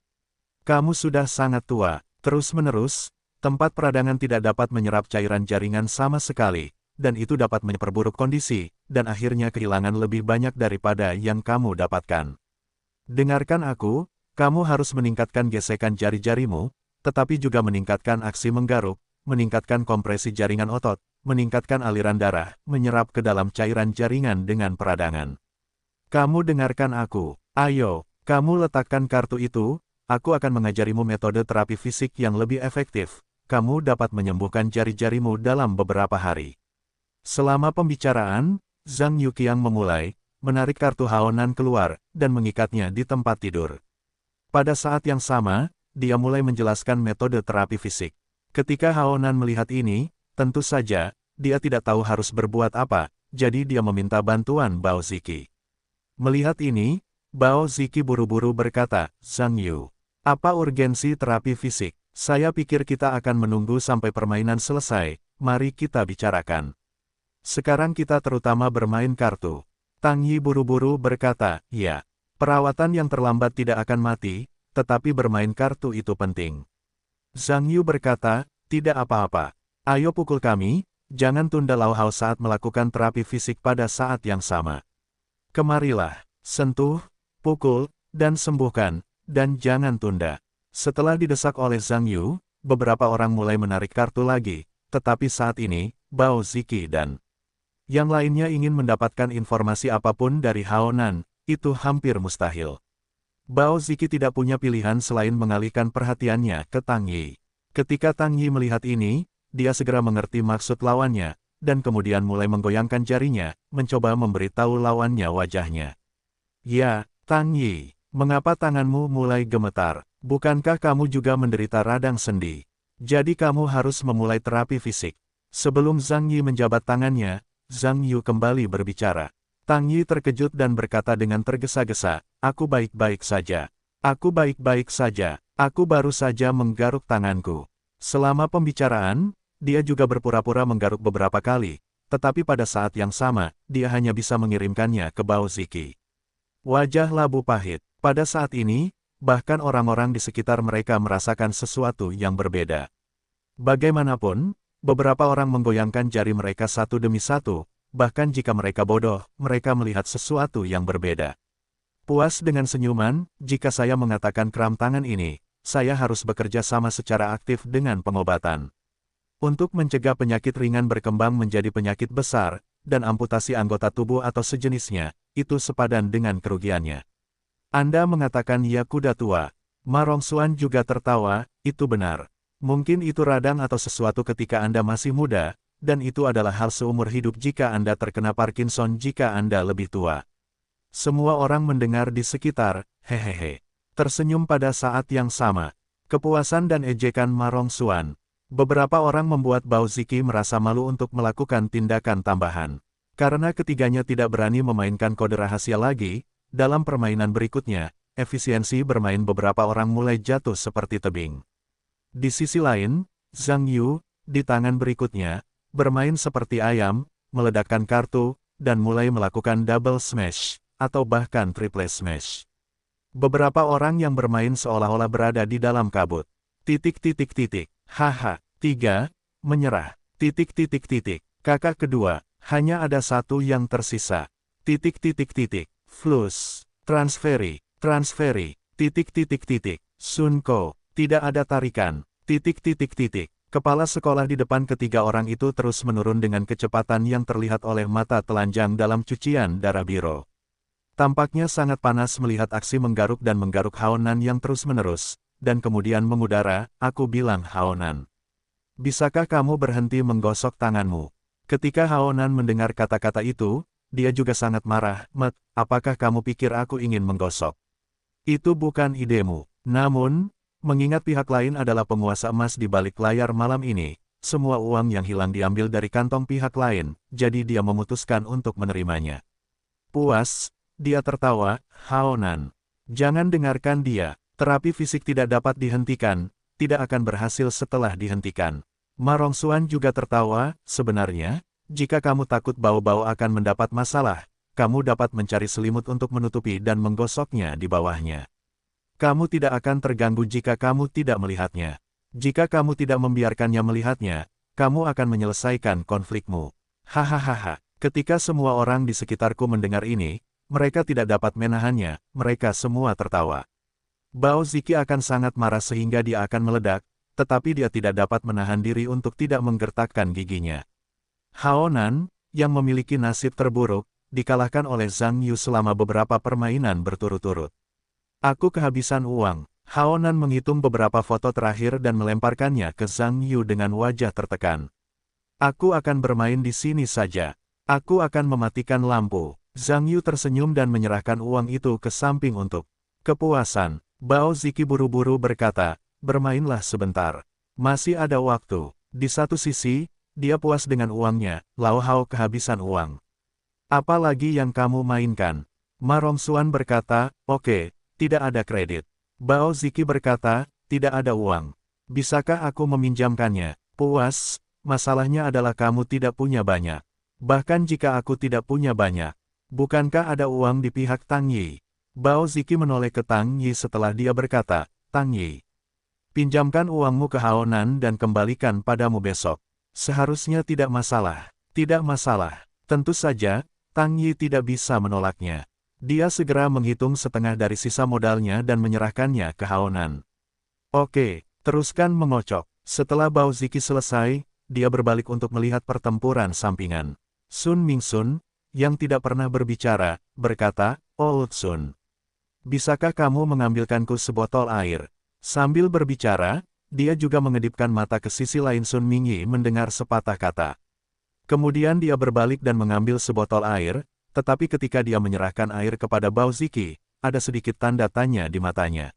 Kamu sudah sangat tua, terus-menerus, tempat peradangan tidak dapat menyerap cairan jaringan sama sekali, dan itu dapat memperburuk kondisi, dan akhirnya kehilangan lebih banyak daripada yang kamu dapatkan. Dengarkan aku, kamu harus meningkatkan gesekan jari-jarimu, tetapi juga meningkatkan aksi menggaruk, meningkatkan kompresi jaringan otot, meningkatkan aliran darah, menyerap ke dalam cairan jaringan dengan peradangan. Kamu dengarkan aku, ayo, kamu letakkan kartu itu, aku akan mengajarimu metode terapi fisik yang lebih efektif, kamu dapat menyembuhkan jari-jarimu dalam beberapa hari. Selama pembicaraan, Zhang Yuqiang memulai, menarik kartu Hao Nan keluar, dan mengikatnya di tempat tidur. Pada saat yang sama, dia mulai menjelaskan metode terapi fisik. Ketika Hao Nan melihat ini, tentu saja, dia tidak tahu harus berbuat apa, jadi dia meminta bantuan Bao Ziki. Melihat ini, Bao Ziki buru-buru berkata, Zhang Yu, apa urgensi terapi fisik? Saya pikir kita akan menunggu sampai permainan selesai, mari kita bicarakan. Sekarang kita terutama bermain kartu. Tang Yi buru-buru berkata, ya, perawatan yang terlambat tidak akan mati, tetapi bermain kartu itu penting. Zhang Yu berkata, tidak apa-apa. Ayo pukul kami, jangan tunda Lao Hao saat melakukan terapi fisik pada saat yang sama. Kemarilah, sentuh, pukul, dan sembuhkan, dan jangan tunda. Setelah didesak oleh Zhang Yu, beberapa orang mulai menarik kartu lagi, tetapi saat ini, Bao Ziki dan yang lainnya ingin mendapatkan informasi apapun dari Hao Nan, itu hampir mustahil. Bao Ziki tidak punya pilihan selain mengalihkan perhatiannya ke Tang Yi. Ketika Tang Yi melihat ini, dia segera mengerti maksud lawannya, dan kemudian mulai menggoyangkan jarinya, mencoba memberitahu lawannya wajahnya. Ya, Tang Yi, mengapa tanganmu mulai gemetar? Bukankah kamu juga menderita radang sendi? Jadi kamu harus memulai terapi fisik. Sebelum Zhang Yi menjabat tangannya, Zhang Yu kembali berbicara. Tang Yi terkejut dan berkata dengan tergesa-gesa, aku baik-baik saja. Aku baik-baik saja. Aku baru saja menggaruk tanganku. Selama pembicaraan, dia juga berpura-pura menggaruk beberapa kali, tetapi pada saat yang sama, dia hanya bisa mengirimkannya ke Bao Ziki. Wajah Labu pahit. Pada saat ini, bahkan orang-orang di sekitar mereka merasakan sesuatu yang berbeda. Bagaimanapun, beberapa orang menggoyangkan jari mereka satu demi satu, bahkan jika mereka bodoh, mereka melihat sesuatu yang berbeda. Puas dengan senyuman, jika saya mengatakan kram tangan ini, saya harus bekerja sama secara aktif dengan pengobatan. Untuk mencegah penyakit ringan berkembang menjadi penyakit besar, dan amputasi anggota tubuh atau sejenisnya, itu sepadan dengan kerugiannya. Anda mengatakan ya kuda tua. Ma Rongxuan juga tertawa, itu benar. Mungkin itu radang atau sesuatu ketika Anda masih muda, dan itu adalah hal seumur hidup jika Anda terkena Parkinson jika Anda lebih tua. Semua orang mendengar di sekitar, hehehe. Tersenyum pada saat yang sama. Kepuasan dan ejekan Ma Rongxuan. Beberapa orang membuat Bao Ziki merasa malu untuk melakukan tindakan tambahan. Karena ketiganya tidak berani memainkan kode rahasia lagi, dalam permainan berikutnya, efisiensi bermain beberapa orang mulai jatuh seperti tebing. Di sisi lain, Zhang Yu, di tangan berikutnya, bermain seperti ayam, meledakkan kartu, dan mulai melakukan double smash, atau bahkan triple smash. Beberapa orang yang bermain seolah-olah berada di dalam kabut. Haha, 3, menyerah. Kakak kedua, hanya ada satu yang tersisa. Flus, transferi. Sun Ko, tidak ada tarikan. Kepala sekolah di depan ketiga orang itu terus menurun dengan kecepatan yang terlihat oleh mata telanjang dalam cucian darah biru. Tampaknya sangat panas melihat aksi menggaruk dan menggaruk Haonan yang terus-menerus, dan kemudian mengudara, aku bilang Haonan. Bisakah kamu berhenti menggosok tanganmu? Ketika Haonan mendengar kata-kata itu, dia juga sangat marah, apakah kamu pikir aku ingin menggosok? Itu bukan idemu. Namun, mengingat pihak lain adalah penguasa emas di balik layar malam ini, semua uang yang hilang diambil dari kantong pihak lain, jadi dia memutuskan untuk menerimanya. Puas, dia tertawa, Haonan. Jangan dengarkan dia, terapi fisik tidak dapat dihentikan, tidak akan berhasil setelah dihentikan. Ma Rongxuan juga tertawa, sebenarnya, jika kamu takut bau-bau akan mendapat masalah, kamu dapat mencari selimut untuk menutupi dan menggosoknya di bawahnya. Kamu tidak akan terganggu jika kamu tidak melihatnya. Jika kamu tidak membiarkannya melihatnya, kamu akan menyelesaikan konflikmu. Hahaha, ketika semua orang di sekitarku mendengar ini, mereka tidak dapat menahannya, mereka semua tertawa. Bao Ziki akan sangat marah sehingga dia akan meledak, tetapi dia tidak dapat menahan diri untuk tidak menggertakkan giginya. Haonan, yang memiliki nasib terburuk, dikalahkan oleh Zhang Yu selama beberapa permainan berturut-turut. Aku kehabisan uang. Haonan menghitung beberapa foto terakhir dan melemparkannya ke Zhang Yu dengan wajah tertekan. Aku akan bermain di sini saja. Aku akan mematikan lampu. Zhang Yu tersenyum dan menyerahkan uang itu ke samping untuk kepuasan. Bao Ziki buru-buru berkata, bermainlah sebentar. Masih ada waktu. Di satu sisi, dia puas dengan uangnya, Lao Hao kehabisan uang. Apa lagi yang kamu mainkan? Ma Rongxuan berkata, oke. Tidak ada kredit. Bao Ziki berkata, tidak ada uang. Bisakah aku meminjamkannya? Puas, masalahnya adalah kamu tidak punya banyak. Bahkan jika aku tidak punya banyak. Bukankah ada uang di pihak Tang Yi? Bao Ziki menoleh ke Tang Yi setelah dia berkata, Tang Yi, pinjamkan uangmu ke Haonan dan kembalikan padamu besok. Seharusnya tidak masalah. Tidak masalah. Tentu saja, Tang Yi tidak bisa menolaknya. Dia segera menghitung setengah dari sisa modalnya dan menyerahkannya ke Haonan. Oke, teruskan mengocok. Setelah Bao Ziki selesai, dia berbalik untuk melihat pertempuran sampingan. Sun Mingsun, yang tidak pernah berbicara, berkata, Old Sun, bisakah kamu mengambilkanku sebotol air? Sambil berbicara, dia juga mengedipkan mata ke sisi lain. Sun Mingyi mendengar sepatah kata. Kemudian dia berbalik dan mengambil sebotol air, tetapi ketika dia menyerahkan air kepada Bao Ziki, ada sedikit tanda tanya di matanya.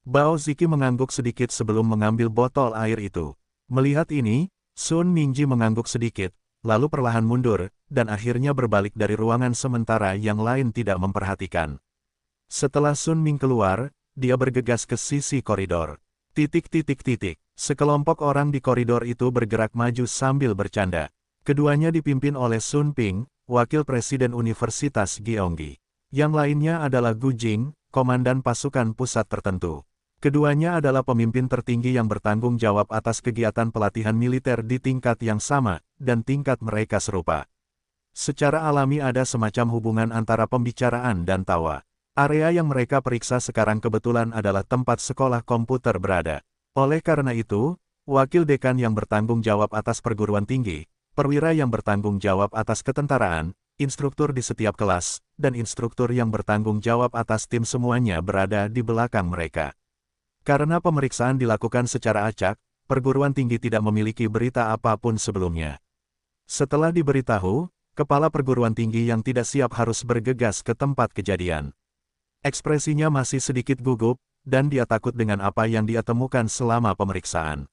Bao Ziki mengangguk sedikit sebelum mengambil botol air itu. Melihat ini, Sun Mingji mengangguk sedikit, lalu perlahan mundur, dan akhirnya berbalik dari ruangan sementara yang lain tidak memperhatikan. Setelah Sun Ming keluar, dia bergegas ke sisi koridor. Sekelompok orang di koridor itu bergerak maju sambil bercanda. Keduanya dipimpin oleh Sun Ping, Wakil Presiden Universitas Gyeonggi. Yang lainnya adalah Gu Jing, Komandan Pasukan Pusat Tertentu. Keduanya adalah pemimpin tertinggi yang bertanggung jawab atas kegiatan pelatihan militer di tingkat yang sama, dan tingkat mereka serupa. Secara alami ada semacam hubungan antara pembicaraan dan tawa. Area yang mereka periksa sekarang kebetulan adalah tempat sekolah komputer berada. Oleh karena itu, wakil dekan yang bertanggung jawab atas perguruan tinggi, perwira yang bertanggung jawab atas ketentaraan, instruktur di setiap kelas, dan instruktur yang bertanggung jawab atas tim semuanya berada di belakang mereka. Karena pemeriksaan dilakukan secara acak, perguruan tinggi tidak memiliki berita apapun sebelumnya. Setelah diberitahu, kepala perguruan tinggi yang tidak siap harus bergegas ke tempat kejadian. Ekspresinya masih sedikit gugup, dan dia takut dengan apa yang dia temukan selama pemeriksaan.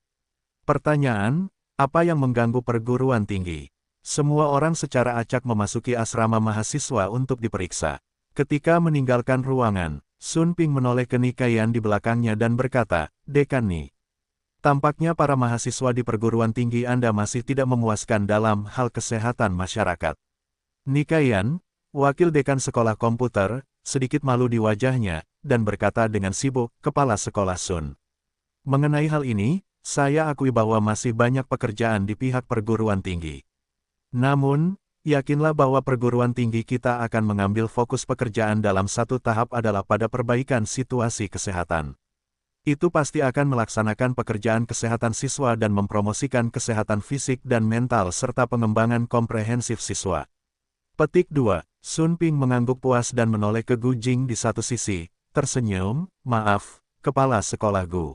Pertanyaan, apa yang mengganggu perguruan tinggi? Semua orang secara acak memasuki asrama mahasiswa untuk diperiksa. Ketika meninggalkan ruangan, Sun Ping menoleh ke Nikayan di belakangnya dan berkata, "Dekan Ni, tampaknya para mahasiswa di perguruan tinggi Anda masih tidak memuaskan dalam hal kesehatan masyarakat." Nikayan, wakil dekan sekolah komputer, sedikit malu di wajahnya, dan berkata dengan sibuk, "Kepala sekolah Sun. Mengenai hal ini, saya akui bahwa masih banyak pekerjaan di pihak perguruan tinggi. Namun, yakinlah bahwa perguruan tinggi kita akan mengambil fokus pekerjaan dalam satu tahap adalah pada perbaikan situasi kesehatan. Itu pasti akan melaksanakan pekerjaan kesehatan siswa dan mempromosikan kesehatan fisik dan mental serta pengembangan komprehensif siswa." Petik 2. Sun Ping mengangguk puas dan menoleh ke Gu Jing di satu sisi, tersenyum, "Maaf, kepala sekolah Gu.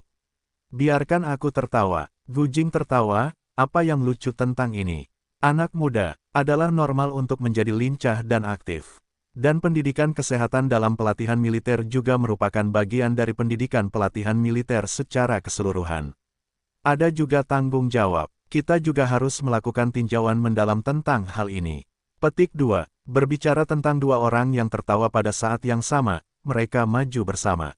Biarkan aku tertawa." Gu Jing tertawa, "Apa yang lucu tentang ini? Anak muda, adalah normal untuk menjadi lincah dan aktif. Dan pendidikan kesehatan dalam pelatihan militer juga merupakan bagian dari pendidikan pelatihan militer secara keseluruhan. Ada juga tanggung jawab. Kita juga harus melakukan tinjauan mendalam tentang hal ini." Petik 2. Berbicara tentang dua orang yang tertawa pada saat yang sama, mereka maju bersama.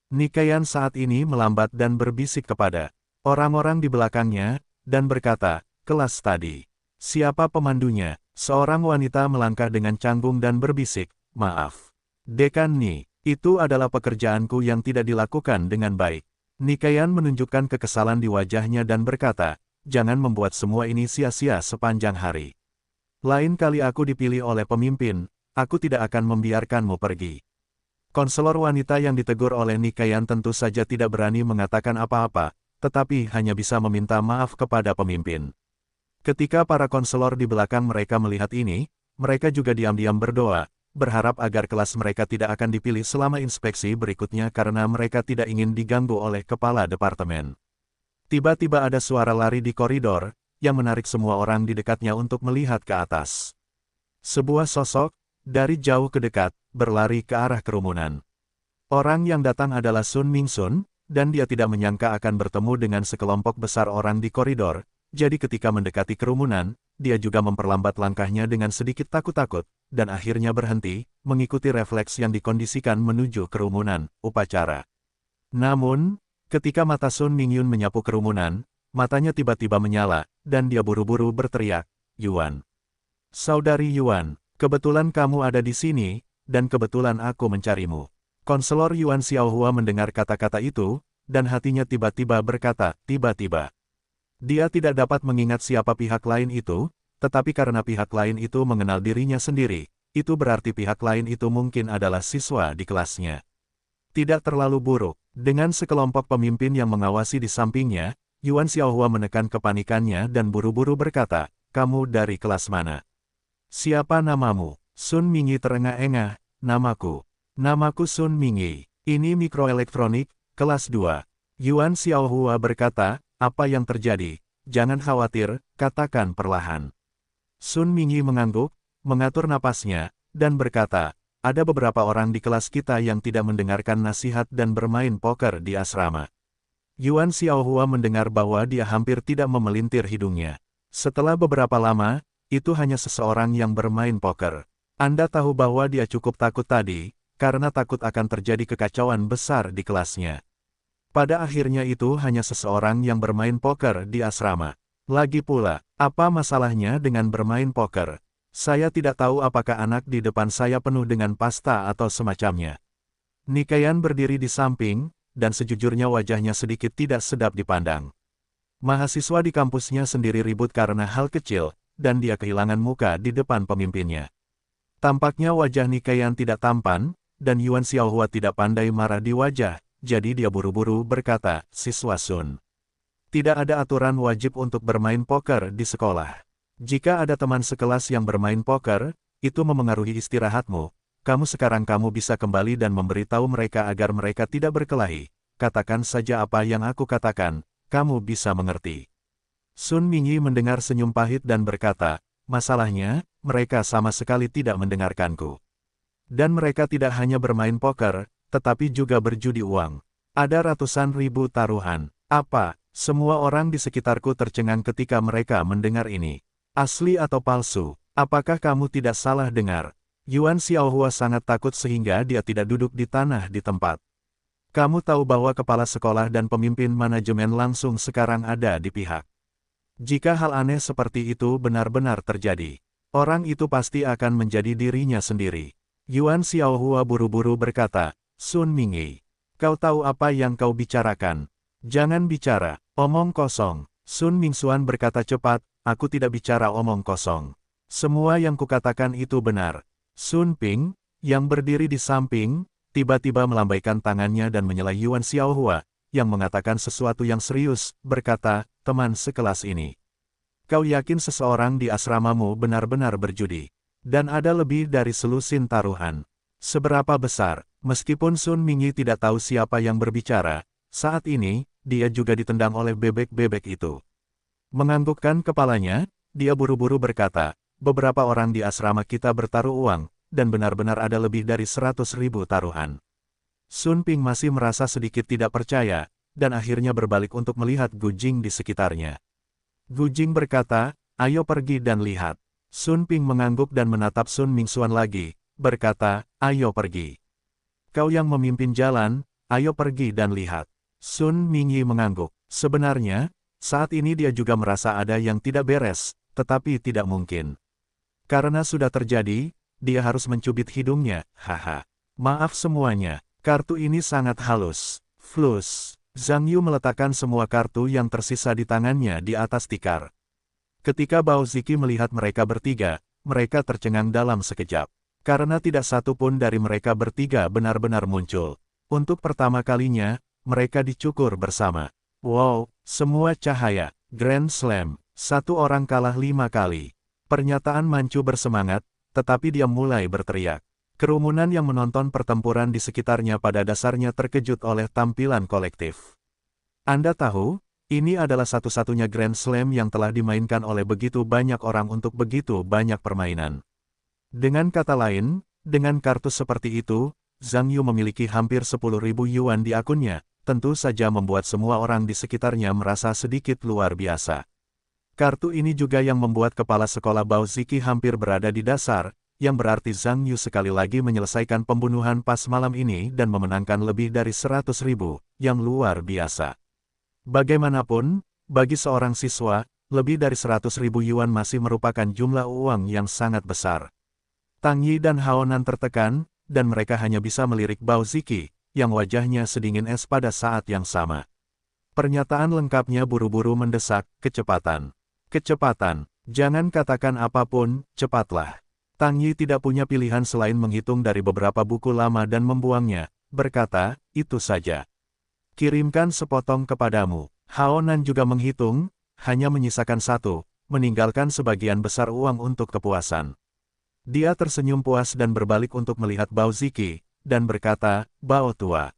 Nikayan saat ini melambat dan berbisik kepada orang-orang di belakangnya, dan berkata, "Kelas tadi. Siapa pemandunya?" Seorang wanita melangkah dengan canggung dan berbisik, "Maaf, Dekan Ni, itu adalah pekerjaanku yang tidak dilakukan dengan baik." Nikayan menunjukkan kekesalan di wajahnya dan berkata, "Jangan membuat semua ini sia-sia sepanjang hari. Lain kali aku dipilih oleh pemimpin, aku tidak akan membiarkanmu pergi." Konselor wanita yang ditegur oleh Nikayan tentu saja tidak berani mengatakan apa-apa, tetapi hanya bisa meminta maaf kepada pemimpin. Ketika para konselor di belakang mereka melihat ini, mereka juga diam-diam berdoa, berharap agar kelas mereka tidak akan dipilih selama inspeksi berikutnya karena mereka tidak ingin diganggu oleh kepala departemen. Tiba-tiba ada suara lari di koridor, yang menarik semua orang di dekatnya untuk melihat ke atas. Sebuah sosok, dari jauh ke dekat, berlari ke arah kerumunan. Orang yang datang adalah Sun Mingsun, dan dia tidak menyangka akan bertemu dengan sekelompok besar orang di koridor, jadi ketika mendekati kerumunan, dia juga memperlambat langkahnya dengan sedikit takut-takut, dan akhirnya berhenti, mengikuti refleks yang dikondisikan menuju kerumunan, upacara. Namun, ketika mata Sun Mingyun menyapu kerumunan, matanya tiba-tiba menyala, dan dia buru-buru berteriak, "Yuan. Saudari Yuan, kebetulan kamu ada di sini, dan kebetulan aku mencarimu." Konselor Yuan Xiaohua mendengar kata-kata itu, dan hatinya tiba-tiba berkata, tiba-tiba. Dia tidak dapat mengingat siapa pihak lain itu, tetapi karena pihak lain itu mengenal dirinya sendiri, itu berarti pihak lain itu mungkin adalah siswa di kelasnya. Tidak terlalu buruk, dengan sekelompok pemimpin yang mengawasi di sampingnya, Yuan Xiaohua menekan kepanikannya dan buru-buru berkata, "Kamu dari kelas mana? Siapa namamu?" Sun Mingyi terengah-engah, "Namaku. Namaku Sun Mingyi. Ini mikroelektronik, kelas 2. Yuan Xiaohua berkata, "Apa yang terjadi? Jangan khawatir, katakan perlahan." Sun Mingyi mengangguk, mengatur napasnya, dan berkata, "Ada beberapa orang di kelas kita yang tidak mendengarkan nasihat dan bermain poker di asrama." Yuan Xiaohua mendengar bahwa dia hampir tidak memelintir hidungnya. Setelah beberapa lama, itu hanya seseorang yang bermain poker. Anda tahu bahwa dia cukup takut tadi, karena takut akan terjadi kekacauan besar di kelasnya. Pada akhirnya itu hanya seseorang yang bermain poker di asrama. Lagi pula, apa masalahnya dengan bermain poker? Saya tidak tahu apakah anak di depan saya penuh dengan pasta atau semacamnya. Nikayan berdiri di samping, dan sejujurnya wajahnya sedikit tidak sedap dipandang. Mahasiswa di kampusnya sendiri ribut karena hal kecil, dan dia kehilangan muka di depan pemimpinnya. Tampaknya wajah Nikayan tidak tampan, dan Yuan Xiaohua tidak pandai marah di wajah, jadi dia buru-buru berkata, "Siswa Sun. Tidak ada aturan wajib untuk bermain poker di sekolah. Jika ada teman sekelas yang bermain poker, itu memengaruhi istirahatmu. Kamu bisa kembali dan memberitahu mereka agar mereka tidak berkelahi. Katakan saja apa yang aku katakan, kamu bisa mengerti. Sun Mingyi mendengar senyum pahit dan berkata, masalahnya, mereka sama sekali tidak mendengarkanku. Dan mereka tidak hanya bermain poker, tetapi juga berjudi uang. Ada ratusan ribu taruhan. Apa? Semua orang di sekitarku tercengang ketika mereka mendengar ini. Asli atau palsu? Apakah kamu tidak salah dengar? Yuan Xiaohua sangat takut sehingga dia tidak duduk di tanah di tempat. Kamu tahu bahwa kepala sekolah dan pemimpin manajemen langsung sekarang ada di pihak. Jika hal aneh seperti itu benar-benar terjadi, orang itu pasti akan menjadi dirinya sendiri. Yuan Xiaohua buru-buru berkata, Sun Mingyi, kau tahu apa yang kau bicarakan? Jangan bicara, omong kosong. Sun Mingxuan berkata cepat, aku tidak bicara omong kosong. Semua yang kukatakan itu benar. Sun Ping, yang berdiri di samping, tiba-tiba melambaikan tangannya dan menyela Yuan Xiaohua, yang mengatakan sesuatu yang serius, berkata, teman sekelas ini. Kau yakin seseorang di asramamu benar-benar berjudi? Dan ada lebih dari selusin taruhan. Seberapa besar? Meskipun Sun Mingyi tidak tahu siapa yang berbicara, saat ini, dia juga ditendang oleh bebek-bebek itu. Menganggukkan kepalanya, dia buru-buru berkata, beberapa orang di asrama kita bertaruh uang, dan benar-benar ada lebih dari 100.000 taruhan. Sun Ping masih merasa sedikit tidak percaya, dan akhirnya berbalik untuk melihat Gu Jing di sekitarnya. Gu Jing berkata, ayo pergi dan lihat. Sun Ping mengangguk dan menatap Sun Mingxuan lagi, berkata, ayo pergi. Kau yang memimpin jalan, ayo pergi dan lihat. Sun Mingyi mengangguk. Sebenarnya, saat ini dia juga merasa ada yang tidak beres, tetapi tidak mungkin. Karena sudah terjadi, dia harus mencubit hidungnya, haha. Maaf semuanya, kartu ini sangat halus. Flus. Zhang Yu meletakkan semua kartu yang tersisa di tangannya di atas tikar. Ketika Bao Ziki melihat mereka bertiga, mereka tercengang dalam sekejap. Karena tidak satu pun dari mereka bertiga benar-benar muncul. Untuk pertama kalinya, mereka dicukur bersama. Wow, semua cahaya. Grand Slam. Satu orang kalah 5 kali. Pernyataan Manchu bersemangat, tetapi dia mulai berteriak. Kerumunan yang menonton pertempuran di sekitarnya pada dasarnya terkejut oleh tampilan kolektif. Anda tahu, ini adalah satu-satunya Grand Slam yang telah dimainkan oleh begitu banyak orang untuk begitu banyak permainan. Dengan kata lain, dengan kartu seperti itu, Zhang Yu memiliki hampir 10.000 yuan di akunnya, tentu saja membuat semua orang di sekitarnya merasa sedikit luar biasa. Kartu ini juga yang membuat kepala sekolah Bao Ziki hampir berada di dasar, yang berarti Zhang Yu sekali lagi menyelesaikan pembunuhan pas malam ini dan memenangkan lebih dari 100.000, yang luar biasa. Bagaimanapun, bagi seorang siswa, lebih dari 100.000 yuan masih merupakan jumlah uang yang sangat besar. Tang Yi dan Hao Nan tertekan, dan mereka hanya bisa melirik Bao Ziki, yang wajahnya sedingin es pada saat yang sama. Pernyataan lengkapnya buru-buru mendesak, kecepatan. Kecepatan, jangan katakan apapun, cepatlah. Tang Yi tidak punya pilihan selain menghitung dari beberapa buku lama dan membuangnya, berkata, itu saja. Kirimkan sepotong kepadamu. Hao Nan juga menghitung, hanya menyisakan satu, meninggalkan sebagian besar uang untuk kepuasan. Dia tersenyum puas dan berbalik untuk melihat Bao Ziki, dan berkata, Bao tua.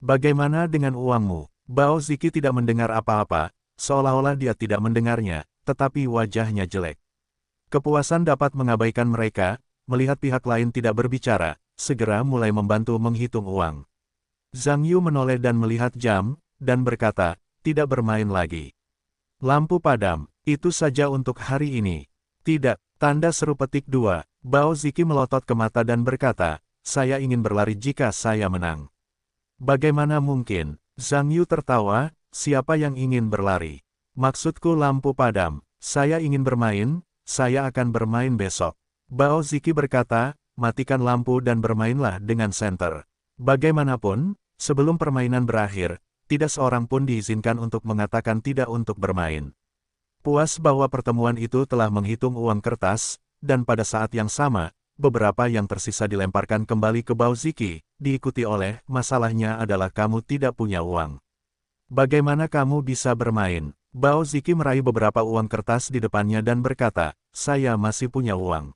Bagaimana dengan uangmu? Bao Ziki tidak mendengar apa-apa, seolah-olah dia tidak mendengarnya, tetapi wajahnya jelek. Kepuasan dapat mengabaikan mereka, melihat pihak lain tidak berbicara, segera mulai membantu menghitung uang. Zhang Yu menoleh dan melihat jam, dan berkata, tidak bermain lagi. Lampu padam, itu saja untuk hari ini. Tidak, tanda seru petik 2, Bao Ziki melotot ke mata dan berkata, saya ingin berlari jika saya menang. Bagaimana mungkin? Zhang Yu tertawa, siapa yang ingin berlari? Maksudku lampu padam, saya ingin bermain, saya akan bermain besok. Bao Ziki berkata, matikan lampu dan bermainlah dengan senter. Bagaimanapun, sebelum permainan berakhir, tidak seorang pun diizinkan untuk mengatakan tidak untuk bermain. Puas bahwa pertemuan itu telah menghitung uang kertas, dan pada saat yang sama, beberapa yang tersisa dilemparkan kembali ke Bao Ziki, diikuti oleh, masalahnya adalah kamu tidak punya uang. Bagaimana kamu bisa bermain? Bao Ziki meraih beberapa uang kertas di depannya dan berkata, saya masih punya uang.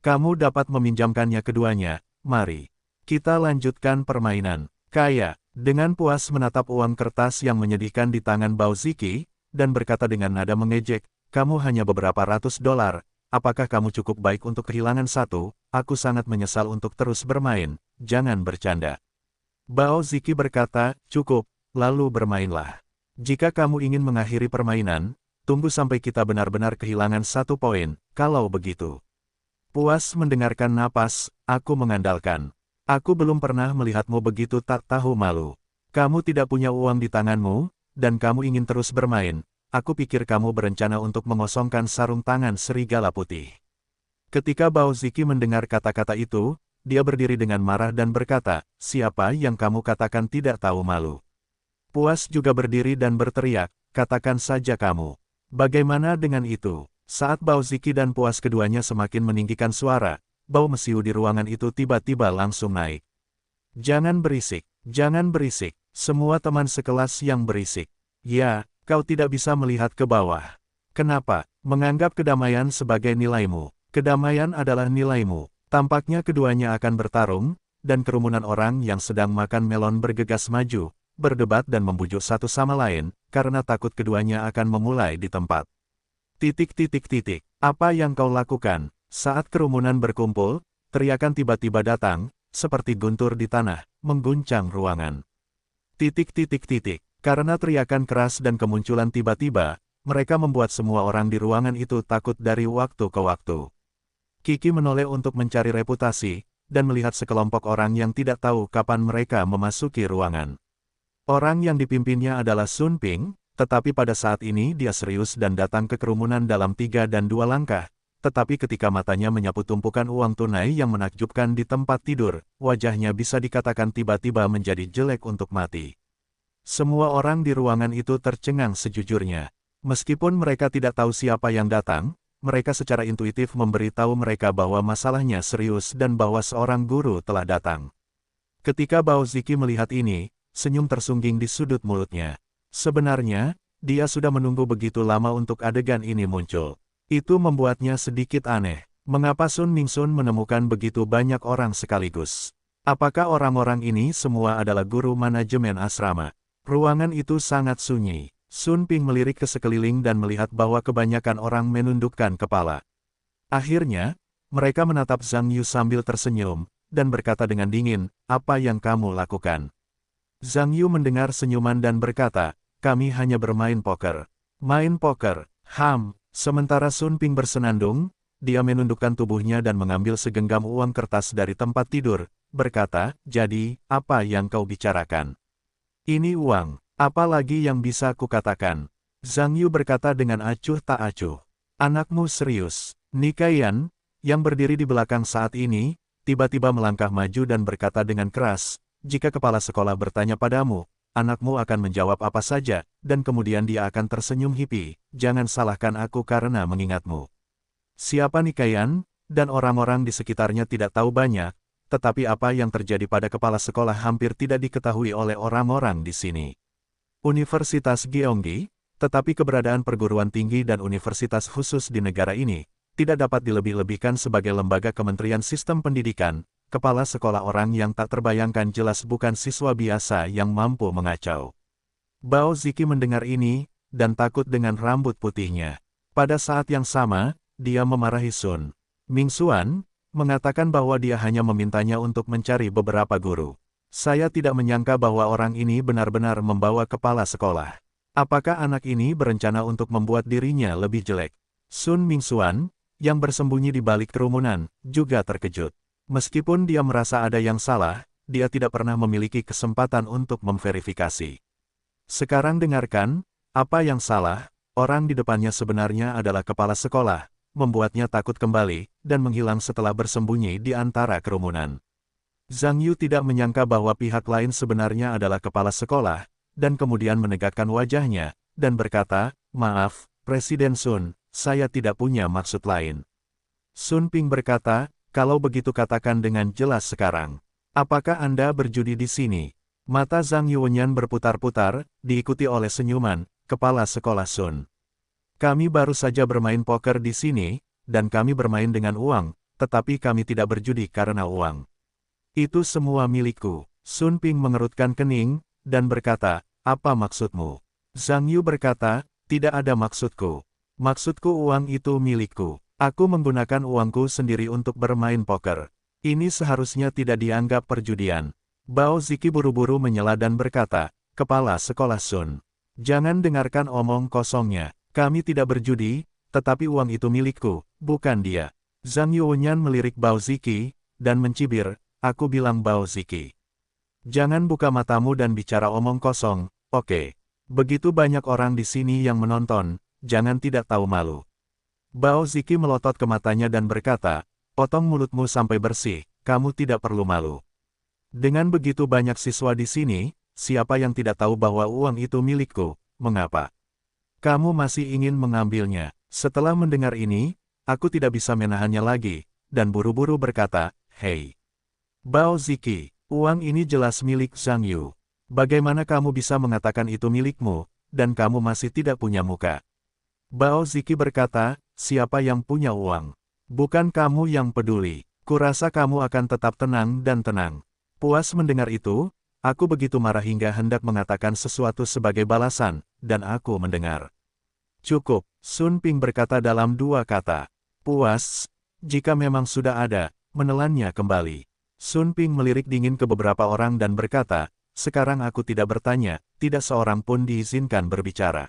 Kamu dapat meminjamkannya keduanya, mari. Kita lanjutkan permainan. Kaya, dengan puas menatap uang kertas yang menyedihkan di tangan Bao Ziki, dan berkata dengan nada mengejek, kamu hanya beberapa ratus dolar, apakah kamu cukup baik untuk kehilangan satu? Aku sangat menyesal untuk terus bermain, jangan bercanda. Bao Ziki berkata, cukup, lalu bermainlah. Jika kamu ingin mengakhiri permainan, tunggu sampai kita benar-benar kehilangan 1 poin, kalau begitu. Puas mendengarkan napas, aku mengandalkan. Aku belum pernah melihatmu begitu tak tahu malu. Kamu tidak punya uang di tanganmu, dan kamu ingin terus bermain. Aku pikir kamu berencana untuk mengosongkan sarung tangan serigala putih. Ketika Bao Ziki mendengar kata-kata itu, dia berdiri dengan marah dan berkata, siapa yang kamu katakan tidak tahu malu? Puas juga berdiri dan berteriak, katakan saja kamu. Bagaimana dengan itu? Saat Bao Ziki dan Puas keduanya semakin meninggikan suara, bau mesiu di ruangan itu tiba-tiba langsung naik. Jangan berisik, semua teman sekelas yang berisik. Ya, kau tidak bisa melihat ke bawah. Kenapa? Menganggap kedamaian sebagai nilaimu. Kedamaian adalah nilaimu. Tampaknya keduanya akan bertarung, dan kerumunan orang yang sedang makan melon bergegas maju, berdebat dan membujuk satu sama lain, karena takut keduanya akan memulai di tempat. Apa yang kau lakukan? Saat kerumunan berkumpul, teriakan tiba-tiba datang, seperti guntur di tanah, mengguncang ruangan. Karena teriakan keras dan kemunculan tiba-tiba, mereka membuat semua orang di ruangan itu takut dari waktu ke waktu. Kiki menoleh untuk mencari reputasi, dan melihat sekelompok orang yang tidak tahu kapan mereka memasuki ruangan. Orang yang dipimpinnya adalah Sun Ping, tetapi pada saat ini dia serius dan datang ke kerumunan dalam 3 dan 2 langkah. Tetapi ketika matanya menyapu tumpukan uang tunai yang menakjubkan di tempat tidur, wajahnya bisa dikatakan tiba-tiba menjadi jelek untuk mati. Semua orang di ruangan itu tercengang sejujurnya. Meskipun mereka tidak tahu siapa yang datang, mereka secara intuitif memberitahu mereka bahwa masalahnya serius dan bahwa seorang guru telah datang. Ketika Bao Ziki melihat ini, senyum tersungging di sudut mulutnya. Sebenarnya, dia sudah menunggu begitu lama untuk adegan ini muncul. Itu membuatnya sedikit aneh. Mengapa Sun Mingsun menemukan begitu banyak orang sekaligus? Apakah orang-orang ini semua adalah guru manajemen asrama? Ruangan itu sangat sunyi. Sun Ping melirik ke sekeliling dan melihat bahwa kebanyakan orang menundukkan kepala. Akhirnya, mereka menatap Zhang Yu sambil tersenyum, dan berkata dengan dingin, apa yang kamu lakukan? Zhang Yu mendengar senyuman dan berkata, kami hanya bermain poker. Main poker, Sementara Sun Ping bersenandung, dia menundukkan tubuhnya dan mengambil segenggam uang kertas dari tempat tidur, berkata, jadi, apa yang kau bicarakan? Ini uang, apa lagi yang bisa kukatakan? Zhang Yu berkata dengan acuh tak acuh. Anakmu serius. Nikayan, yang berdiri di belakang saat ini, tiba-tiba melangkah maju dan berkata dengan keras, jika kepala sekolah bertanya padamu, anakmu akan menjawab apa saja, dan kemudian dia akan tersenyum hippie. Jangan salahkan aku karena mengingatmu. Siapa Nikayan, dan orang-orang di sekitarnya tidak tahu banyak, tetapi apa yang terjadi pada kepala sekolah hampir tidak diketahui oleh orang-orang di sini. Universitas Gyeonggi, tetapi keberadaan perguruan tinggi dan universitas khusus di negara ini, tidak dapat dilebih-lebihkan sebagai lembaga Kementerian Sistem Pendidikan. Kepala sekolah orang yang tak terbayangkan jelas bukan siswa biasa yang mampu mengacau. Bao Ziki mendengar ini, dan takut dengan rambut putihnya. Pada saat yang sama, dia memarahi Sun Mingsuan, mengatakan bahwa dia hanya memintanya untuk mencari beberapa guru. Saya tidak menyangka bahwa orang ini benar-benar membawa kepala sekolah. Apakah anak ini berencana untuk membuat dirinya lebih jelek? Sun Mingsuan, yang bersembunyi di balik kerumunan, juga terkejut. Meskipun dia merasa ada yang salah, dia tidak pernah memiliki kesempatan untuk memverifikasi. Sekarang dengarkan, apa yang salah, orang di depannya sebenarnya adalah kepala sekolah, membuatnya takut kembali, dan menghilang setelah bersembunyi di antara kerumunan. Zhang Yu tidak menyangka bahwa pihak lain sebenarnya adalah kepala sekolah, dan kemudian menegakkan wajahnya, dan berkata, maaf, Presiden Sun, saya tidak punya maksud lain. Sun Ping berkata, kalau begitu katakan dengan jelas sekarang. Apakah Anda berjudi di sini? Mata Zhang Yuanyan berputar-putar, diikuti oleh senyuman, kepala sekolah Sun. Kami baru saja bermain poker di sini, dan kami bermain dengan uang, tetapi kami tidak berjudi karena uang. Itu semua milikku. Sun Ping mengerutkan kening, dan berkata, apa maksudmu? Zhang Yu berkata, tidak ada maksudku. Maksudku uang itu milikku. Aku menggunakan uangku sendiri untuk bermain poker. Ini seharusnya tidak dianggap perjudian. Bao Ziki buru-buru menyela dan berkata, kepala sekolah Sun. Jangan dengarkan omong kosongnya. Kami tidak berjudi, tetapi uang itu milikku, bukan dia. Zhang Yuanyan melirik Bao Ziki, dan mencibir, aku bilang Bao Ziki. Jangan buka matamu dan bicara omong kosong, oke. Begitu banyak orang di sini yang menonton, jangan tidak tahu malu. Bao Ziki melotot ke matanya dan berkata, potong mulutmu sampai bersih, kamu tidak perlu malu. Dengan begitu banyak siswa di sini, siapa yang tidak tahu bahwa uang itu milikku, mengapa? Kamu masih ingin mengambilnya. Setelah mendengar ini, aku tidak bisa menahannya lagi, dan buru-buru berkata, hei. Bao Ziki, uang ini jelas milik Zhang Yu. Bagaimana kamu bisa mengatakan itu milikmu, dan kamu masih tidak punya muka? Bao Ziki berkata, siapa yang punya uang? Bukan kamu yang peduli. Kurasa kamu akan tetap tenang dan tenang. Puas mendengar itu, aku begitu marah hingga hendak mengatakan sesuatu sebagai balasan, dan aku mendengar. Cukup, Sun Ping berkata dalam dua kata. Puas, jika memang sudah ada, menelannya kembali. Sun Ping melirik dingin ke beberapa orang dan berkata, sekarang aku tidak bertanya, tidak seorang pun diizinkan berbicara.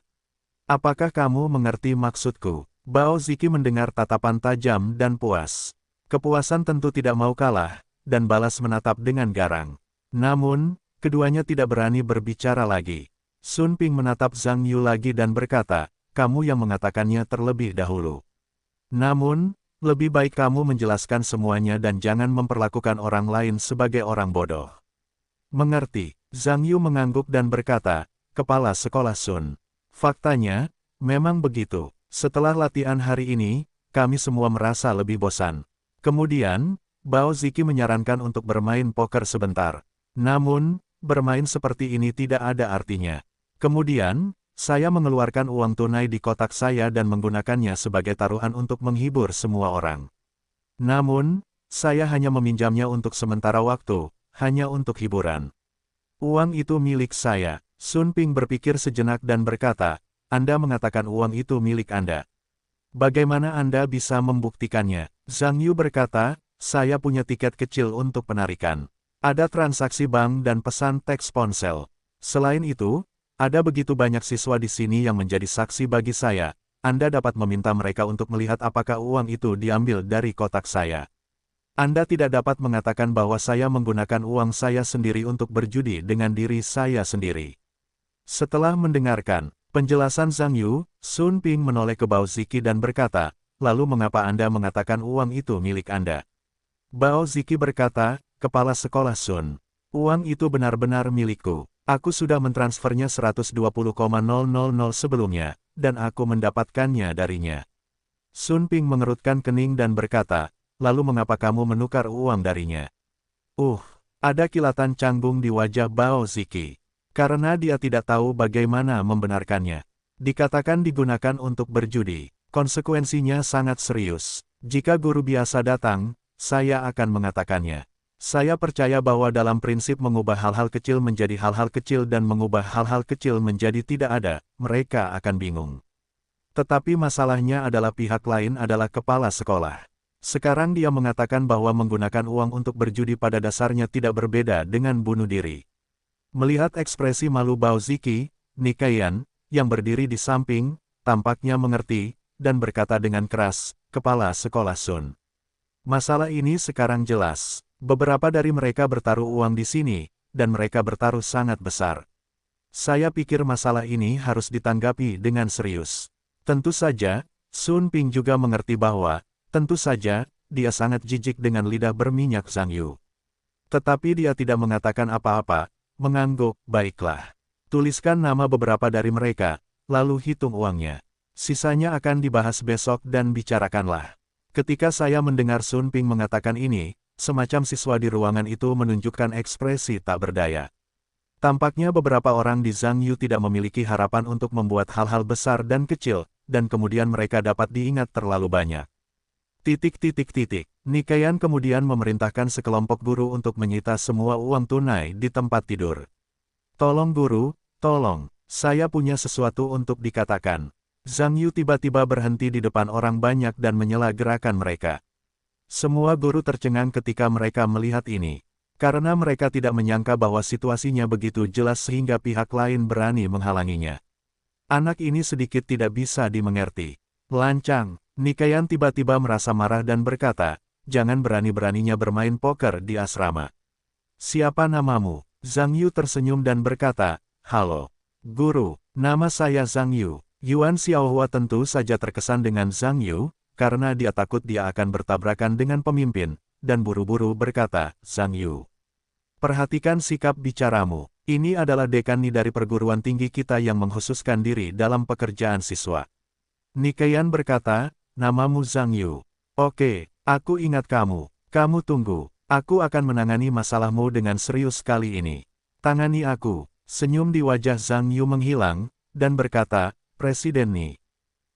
Apakah kamu mengerti maksudku? Bao Ziki mendengar tatapan tajam dan puas. Kepuasan tentu tidak mau kalah, dan balas menatap dengan garang. Namun, keduanya tidak berani berbicara lagi. Sun Ping menatap Zhang Yu lagi dan berkata, kamu yang mengatakannya terlebih dahulu. Namun, lebih baik kamu menjelaskan semuanya dan jangan memperlakukan orang lain sebagai orang bodoh. Mengerti, Zhang Yu mengangguk dan berkata, kepala sekolah Sun. Faktanya, memang begitu. Setelah latihan hari ini, kami semua merasa lebih bosan. Kemudian, Bao Ziki menyarankan untuk bermain poker sebentar. Namun, bermain seperti ini tidak ada artinya. Kemudian, saya mengeluarkan uang tunai di kotak saya dan menggunakannya sebagai taruhan untuk menghibur semua orang. Namun, saya hanya meminjamnya untuk sementara waktu, hanya untuk hiburan. Uang itu milik saya. Sun Ping berpikir sejenak dan berkata, Anda mengatakan uang itu milik Anda. Bagaimana Anda bisa membuktikannya? Zhang Yu berkata, saya punya tiket kecil untuk penarikan. Ada transaksi bank dan pesan teks ponsel. Selain itu, ada begitu banyak siswa di sini yang menjadi saksi bagi saya. Anda dapat meminta mereka untuk melihat apakah uang itu diambil dari kotak saya. Anda tidak dapat mengatakan bahwa saya menggunakan uang saya sendiri untuk berjudi dengan diri saya sendiri. Setelah mendengarkan penjelasan Zhang Yu, Sun Ping menoleh ke Bao Ziki dan berkata, lalu mengapa Anda mengatakan uang itu milik Anda? Bao Ziki berkata, kepala sekolah Sun, uang itu benar-benar milikku. Aku sudah mentransfernya 120,000 sebelumnya, dan aku mendapatkannya darinya. Sun Ping mengerutkan kening dan berkata, lalu mengapa kamu menukar uang darinya? Ada kilatan canggung di wajah Bao Ziki. Karena dia tidak tahu bagaimana membenarkannya. Dikatakan digunakan untuk berjudi, konsekuensinya sangat serius. Jika guru biasa datang, saya akan mengatakannya. Saya percaya bahwa dalam prinsip mengubah hal-hal kecil menjadi hal-hal kecil dan mengubah hal-hal kecil menjadi tidak ada, mereka akan bingung. Tetapi masalahnya adalah pihak lain adalah kepala sekolah. Sekarang dia mengatakan bahwa menggunakan uang untuk berjudi pada dasarnya tidak berbeda dengan bunuh diri. Melihat ekspresi malu Bao Ziki, Nikayan, yang berdiri di samping, tampaknya mengerti, dan berkata dengan keras, kepala sekolah Sun. Masalah ini sekarang jelas. Beberapa dari mereka bertaruh uang di sini, dan mereka bertaruh sangat besar. Saya pikir masalah ini harus ditanggapi dengan serius. Tentu saja, Sun Ping juga mengerti bahwa, tentu saja, dia sangat jijik dengan lidah berminyak Zhang Yu. Tetapi dia tidak mengatakan apa-apa, mengangguk, baiklah. Tuliskan nama beberapa dari mereka, lalu hitung uangnya. Sisanya akan dibahas besok dan bicarakanlah. Ketika saya mendengar Sun Ping mengatakan ini, semacam siswa di ruangan itu menunjukkan ekspresi tak berdaya. Tampaknya beberapa orang di Zhang Yu tidak memiliki harapan untuk membuat hal-hal besar dan kecil, dan kemudian mereka dapat diingat terlalu banyak. Nikayan kemudian memerintahkan sekelompok guru untuk menyita semua uang tunai di tempat tidur. Tolong guru, tolong, saya punya sesuatu untuk dikatakan. Zhang Yu tiba-tiba berhenti di depan orang banyak dan menyela gerakan mereka. Semua guru tercengang ketika mereka melihat ini. Karena mereka tidak menyangka bahwa situasinya begitu jelas sehingga pihak lain berani menghalanginya. Anak ini sedikit tidak bisa dimengerti. Lancang, Nikayan tiba-tiba merasa marah dan berkata, jangan berani-beraninya bermain poker di asrama. Siapa namamu? Zhang Yu tersenyum dan berkata, halo. Guru, nama saya Zhang Yu. Yuan Xiaohua tentu saja terkesan dengan Zhang Yu, karena dia takut dia akan bertabrakan dengan pemimpin, dan buru-buru berkata, Zhang Yu. Perhatikan sikap bicaramu. Ini adalah dekani dari perguruan tinggi kita yang mengkhususkan diri dalam pekerjaan siswa. Nikayan berkata, namamu Zhang Yu. Oke, aku ingat kamu. Kamu tunggu. Aku akan menangani masalahmu dengan serius kali ini. Tangani aku. Senyum di wajah Zhang Yu menghilang, dan berkata, Presiden Ni.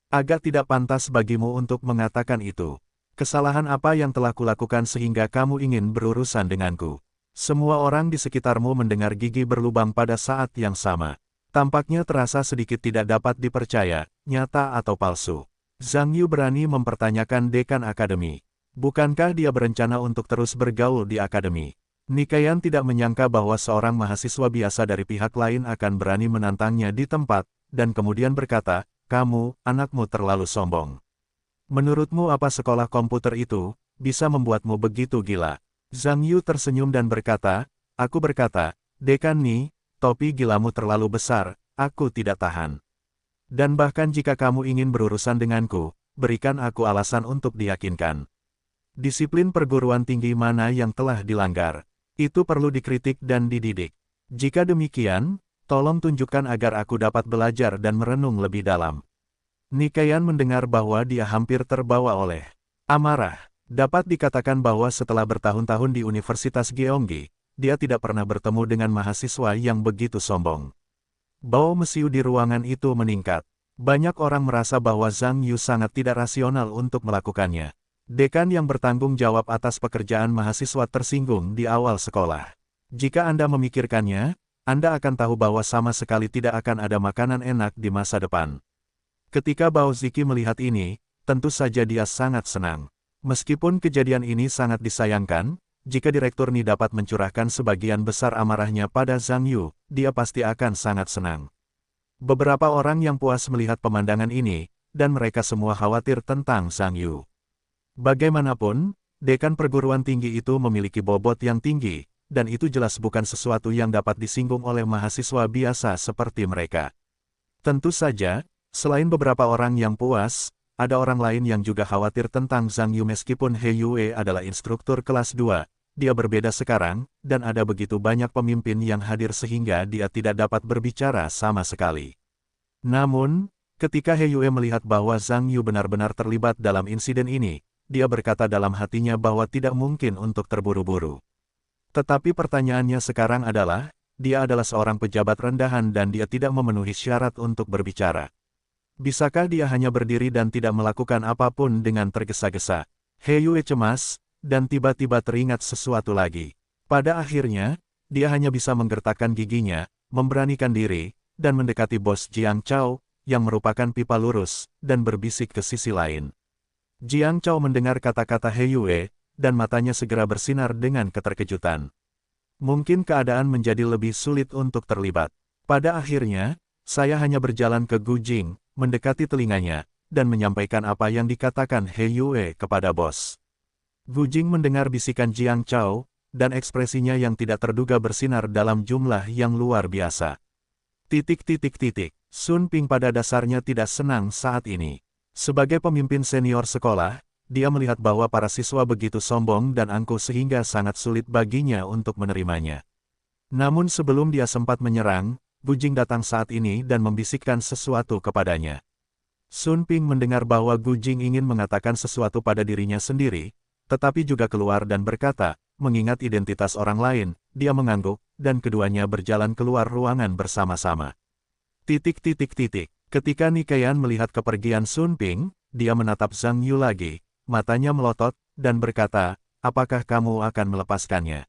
Agak tidak pantas bagimu untuk mengatakan itu. Kesalahan apa yang telah kulakukan sehingga kamu ingin berurusan denganku? Semua orang di sekitarmu mendengar gigi berlubang pada saat yang sama. Tampaknya terasa sedikit tidak dapat dipercaya, nyata atau palsu. Zhang Yu berani mempertanyakan dekan akademi. Bukankah dia berencana untuk terus bergaul di akademi? Nikayan tidak menyangka bahwa seorang mahasiswa biasa dari pihak lain akan berani menantangnya di tempat, dan kemudian berkata, kamu, anakmu terlalu sombong. Menurutmu apa sekolah komputer itu bisa membuatmu begitu gila? Zhang Yu tersenyum dan berkata, aku berkata, Dekan Ni, topi gilamu terlalu besar, aku tidak tahan. Dan bahkan jika kamu ingin berurusan denganku, berikan aku alasan untuk diyakinkan. Disiplin perguruan tinggi mana yang telah dilanggar? Itu perlu dikritik dan dididik. Jika demikian, tolong tunjukkan agar aku dapat belajar dan merenung lebih dalam. Nikayan mendengar bahwa dia hampir terbawa oleh amarah. Dapat dikatakan bahwa setelah bertahun-tahun di Universitas Gyeonggi, dia tidak pernah bertemu dengan mahasiswa yang begitu sombong. Bau mesiu di ruangan itu meningkat. Banyak orang merasa bahwa Zhang Yu sangat tidak rasional untuk melakukannya. Dekan yang bertanggung jawab atas pekerjaan mahasiswa tersinggung di awal sekolah. Jika Anda memikirkannya, Anda akan tahu bahwa sama sekali tidak akan ada makanan enak di masa depan. Ketika Bao Ziki melihat ini, tentu saja dia sangat senang. Meskipun kejadian ini sangat disayangkan, jika Direktur Ni dapat mencurahkan sebagian besar amarahnya pada Zhang Yu, dia pasti akan sangat senang. Beberapa orang yang puas melihat pemandangan ini, dan mereka semua khawatir tentang Zhang Yu. Bagaimanapun, dekan perguruan tinggi itu memiliki bobot yang tinggi, dan itu jelas bukan sesuatu yang dapat disinggung oleh mahasiswa biasa seperti mereka. Tentu saja, selain beberapa orang yang puas, ada orang lain yang juga khawatir tentang Zhang Yu meskipun He Yue adalah instruktur kelas 2, dia berbeda sekarang, dan ada begitu banyak pemimpin yang hadir sehingga dia tidak dapat berbicara sama sekali. Namun, ketika He Yue melihat bahwa Zhang Yu benar-benar terlibat dalam insiden ini, dia berkata dalam hatinya bahwa tidak mungkin untuk terburu-buru. Tetapi pertanyaannya sekarang adalah, dia adalah seorang pejabat rendahan dan dia tidak memenuhi syarat untuk berbicara. Bisakah dia hanya berdiri dan tidak melakukan apapun dengan tergesa-gesa? He Yue cemas, dan tiba-tiba teringat sesuatu lagi. Pada akhirnya, dia hanya bisa menggertakkan giginya, memberanikan diri, dan mendekati bos Jiang Chao, yang merupakan pipa lurus, dan berbisik ke sisi lain. Jiang Chao mendengar kata-kata He Yue, dan matanya segera bersinar dengan keterkejutan. Mungkin keadaan menjadi lebih sulit untuk terlibat. Pada akhirnya, saya hanya berjalan ke Gu Jing, mendekati telinganya, dan menyampaikan apa yang dikatakan He Yue kepada bos. Gu Jing mendengar bisikan Jiang Chao, dan ekspresinya yang tidak terduga bersinar dalam jumlah yang luar biasa. Sun Ping pada dasarnya tidak senang saat ini. Sebagai pemimpin senior sekolah, dia melihat bahwa para siswa begitu sombong dan angkuh sehingga sangat sulit baginya untuk menerimanya. Namun sebelum dia sempat menyerang, Gu Jing datang saat ini dan membisikkan sesuatu kepadanya. Sun Ping mendengar bahwa Gu Jing ingin mengatakan sesuatu pada dirinya sendiri, tetapi juga keluar dan berkata, mengingat identitas orang lain, dia mengangguk, dan keduanya berjalan keluar ruangan bersama-sama. Ketika Nikayan melihat kepergian Sun Ping, dia menatap Zhang Yu lagi, matanya melotot, dan berkata, apakah kamu akan melepaskannya?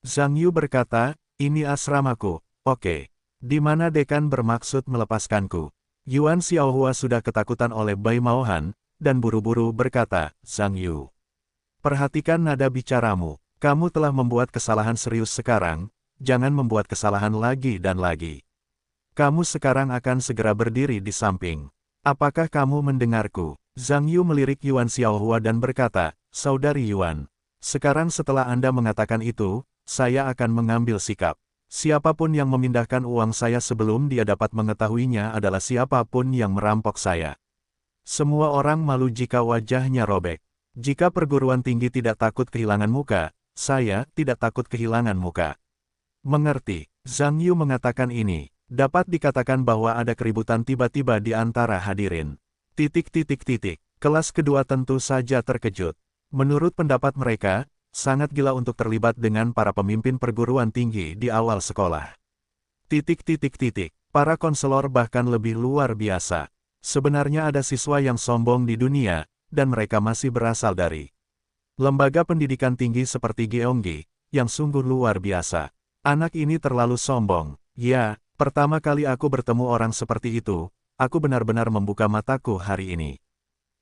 Zhang Yu berkata, ini asramaku, oke. Di mana dekan bermaksud melepaskanku? Yuan Xiaohua sudah ketakutan oleh Bai Maohan, dan buru-buru berkata, Zhang Yu. Perhatikan nada bicaramu, kamu telah membuat kesalahan serius sekarang, jangan membuat kesalahan lagi dan lagi. Kamu sekarang akan segera berdiri di samping. Apakah kamu mendengarku? Zhang Yu melirik Yuan Xiaohua dan berkata, Saudari Yuan, sekarang setelah Anda mengatakan itu, saya akan mengambil sikap. Siapapun yang memindahkan uang saya sebelum dia dapat mengetahuinya adalah siapapun yang merampok saya. Semua orang malu jika wajahnya robek. Jika perguruan tinggi tidak takut kehilangan muka, saya tidak takut kehilangan muka. Mengerti? Zhang Yu mengatakan ini. Dapat dikatakan bahwa ada keributan tiba-tiba di antara hadirin. Kelas kedua tentu saja terkejut. Menurut pendapat mereka, sangat gila untuk terlibat dengan para pemimpin perguruan tinggi di awal sekolah. Para konselor bahkan lebih luar biasa. Sebenarnya ada siswa yang sombong di dunia, dan mereka masih berasal dari lembaga pendidikan tinggi seperti Gyeonggi, yang sungguh luar biasa. Anak ini terlalu sombong. Ya, pertama kali aku bertemu orang seperti itu, aku benar-benar membuka mataku hari ini.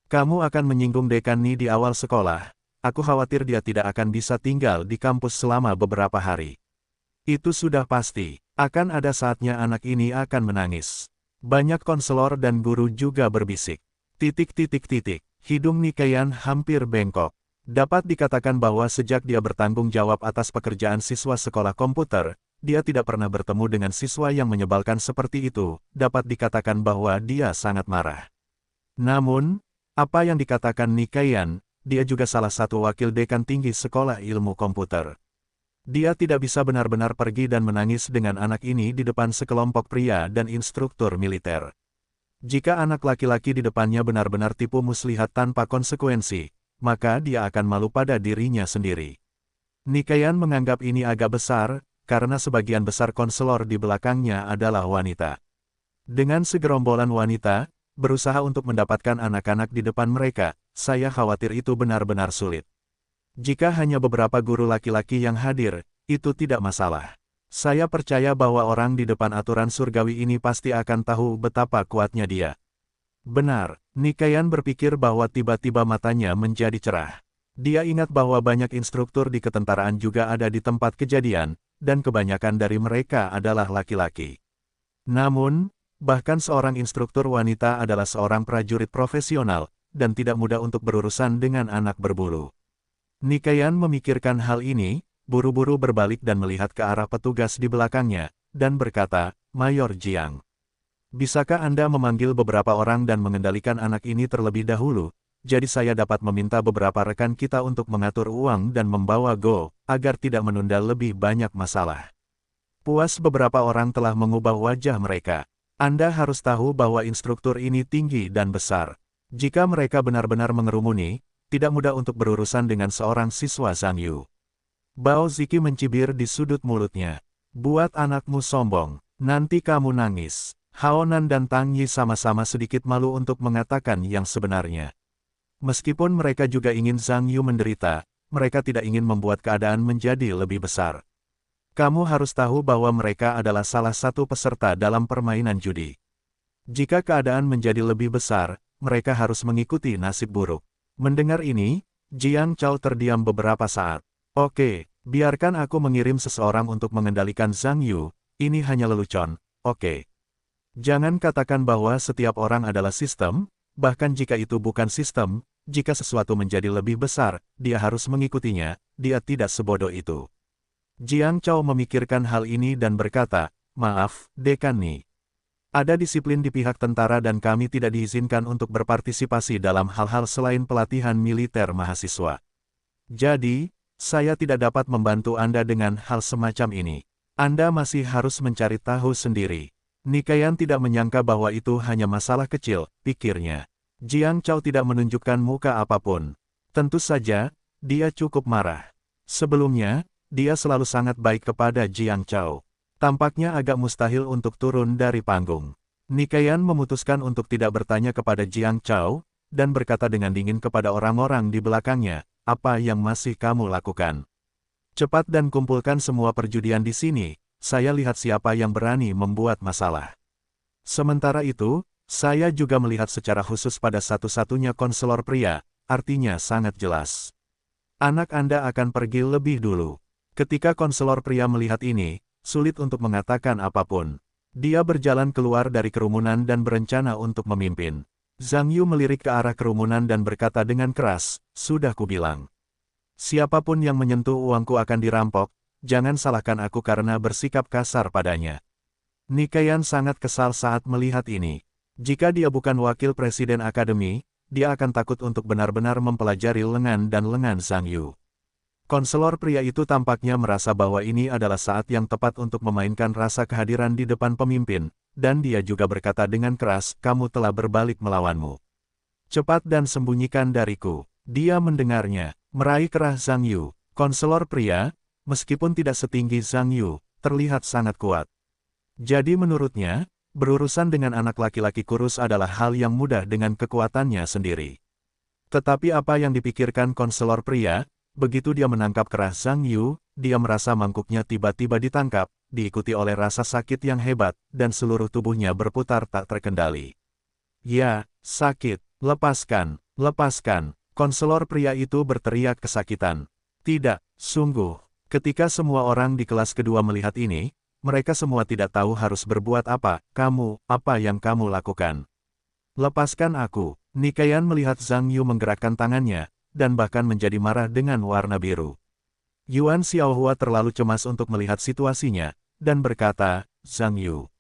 Kamu akan menyinggung dekan Ni di awal sekolah. Aku khawatir dia tidak akan bisa tinggal di kampus selama beberapa hari. Itu sudah pasti, akan ada saatnya anak ini akan menangis. Banyak konselor dan guru juga berbisik. Hidung Nikayan hampir bengkok. Dapat dikatakan bahwa sejak dia bertanggung jawab atas pekerjaan siswa sekolah komputer, dia tidak pernah bertemu dengan siswa yang menyebalkan seperti itu. Dapat dikatakan bahwa dia sangat marah. Namun, apa yang dikatakan Nikayan, dia juga salah satu wakil dekan tinggi sekolah ilmu komputer. Dia tidak bisa benar-benar pergi dan menangis dengan anak ini di depan sekelompok pria dan instruktur militer. Jika anak laki-laki di depannya benar-benar tipu muslihat tanpa konsekuensi, maka dia akan malu pada dirinya sendiri. Nikayan menganggap ini agak besar, karena sebagian besar konselor di belakangnya adalah wanita. Dengan segerombolan wanita, berusaha untuk mendapatkan anak-anak di depan mereka, saya khawatir itu benar-benar sulit. Jika hanya beberapa guru laki-laki yang hadir, itu tidak masalah. Saya percaya bahwa orang di depan aturan surgawi ini pasti akan tahu betapa kuatnya dia. Benar, Nikayan berpikir bahwa tiba-tiba matanya menjadi cerah. Dia ingat bahwa banyak instruktur di ketentaraan juga ada di tempat kejadian, dan kebanyakan dari mereka adalah laki-laki. Namun, bahkan seorang instruktur wanita adalah seorang prajurit profesional, dan tidak mudah untuk berurusan dengan anak berbulu. Nikayan memikirkan hal ini, buru-buru berbalik dan melihat ke arah petugas di belakangnya, dan berkata, Mayor Jiang. Bisakah Anda memanggil beberapa orang dan mengendalikan anak ini terlebih dahulu, jadi saya dapat meminta beberapa rekan kita untuk mengatur uang dan membawa Go, agar tidak menunda lebih banyak masalah. Puas beberapa orang telah mengubah wajah mereka. Anda harus tahu bahwa instruktur ini tinggi dan besar. Jika mereka benar-benar mengerumuni, tidak mudah untuk berurusan dengan seorang siswa Zhang Yu. Bao Ziki mencibir di sudut mulutnya. Buat anakmu sombong, nanti kamu nangis. Haonan dan Tang Yi sama-sama sedikit malu untuk mengatakan yang sebenarnya. Meskipun mereka juga ingin Zhang Yu menderita, mereka tidak ingin membuat keadaan menjadi lebih besar. Kamu harus tahu bahwa mereka adalah salah satu peserta dalam permainan judi. Jika keadaan menjadi lebih besar, mereka harus mengikuti nasib buruk. Mendengar ini, Jiang Chao terdiam beberapa saat. Oke, biarkan aku mengirim seseorang untuk mengendalikan Zhang Yu, ini hanya lelucon, oke. Jangan katakan bahwa setiap orang adalah sistem, bahkan jika itu bukan sistem, jika sesuatu menjadi lebih besar, dia harus mengikutinya, dia tidak sebodoh itu. Jiang Chao memikirkan hal ini dan berkata, maaf, Dekan Ni. Ada disiplin di pihak tentara dan kami tidak diizinkan untuk berpartisipasi dalam hal-hal selain pelatihan militer mahasiswa. Jadi, saya tidak dapat membantu Anda dengan hal semacam ini. Anda masih harus mencari tahu sendiri. Nikayan tidak menyangka bahwa itu hanya masalah kecil, pikirnya. Jiang Chao tidak menunjukkan muka apapun. Tentu saja, Dia cukup marah. Sebelumnya, dia selalu sangat baik kepada Jiang Chao. Tampaknya agak mustahil untuk turun dari panggung. Nikayan memutuskan untuk tidak bertanya kepada Jiang Chao, dan berkata dengan dingin kepada orang-orang di belakangnya, apa yang masih kamu lakukan? Cepat dan kumpulkan semua perjudian di sini, saya lihat siapa yang berani membuat masalah. Sementara itu, saya juga melihat secara khusus pada satu-satunya konselor pria, artinya sangat jelas. Anak Anda akan pergi lebih dulu. Ketika konselor pria melihat ini, sulit untuk mengatakan apapun. Dia berjalan keluar dari kerumunan dan berencana untuk memimpin. Zhang Yu melirik ke arah kerumunan dan berkata dengan keras, sudah kubilang. Siapapun yang menyentuh uangku akan dirampok, jangan salahkan aku karena bersikap kasar padanya. Nikayan sangat kesal saat melihat ini. Jika dia bukan wakil presiden akademi, dia akan takut untuk benar-benar mempelajari lengan dan lengan Zhang Yu. Konselor pria itu tampaknya merasa bahwa ini adalah saat yang tepat untuk memainkan rasa kehadiran di depan pemimpin, dan dia juga berkata dengan keras, kamu telah berbalik melawanmu. Cepat dan sembunyikan dariku. Dia mendengarnya, meraih kerah Zhang Yu. Konselor pria, meskipun tidak setinggi Zhang Yu, terlihat sangat kuat. Jadi menurutnya, berurusan dengan anak laki-laki kurus adalah hal yang mudah dengan kekuatannya sendiri. Tetapi apa yang dipikirkan konselor pria, begitu dia menangkap kerah Zhang Yu, dia merasa mangkuknya tiba-tiba ditangkap, diikuti oleh rasa sakit yang hebat, dan seluruh tubuhnya berputar tak terkendali. Ya, sakit, lepaskan, lepaskan, konselor pria itu berteriak kesakitan. Tidak, sungguh, ketika semua orang di kelas kedua melihat ini, mereka semua tidak tahu harus berbuat apa, apa yang kamu lakukan? Lepaskan aku. Nikayan melihat Zhang Yu menggerakkan tangannya, dan bahkan menjadi marah dengan warna biru. Yuan Xiaohua terlalu cemas untuk melihat situasinya, dan berkata, Zhang Yu,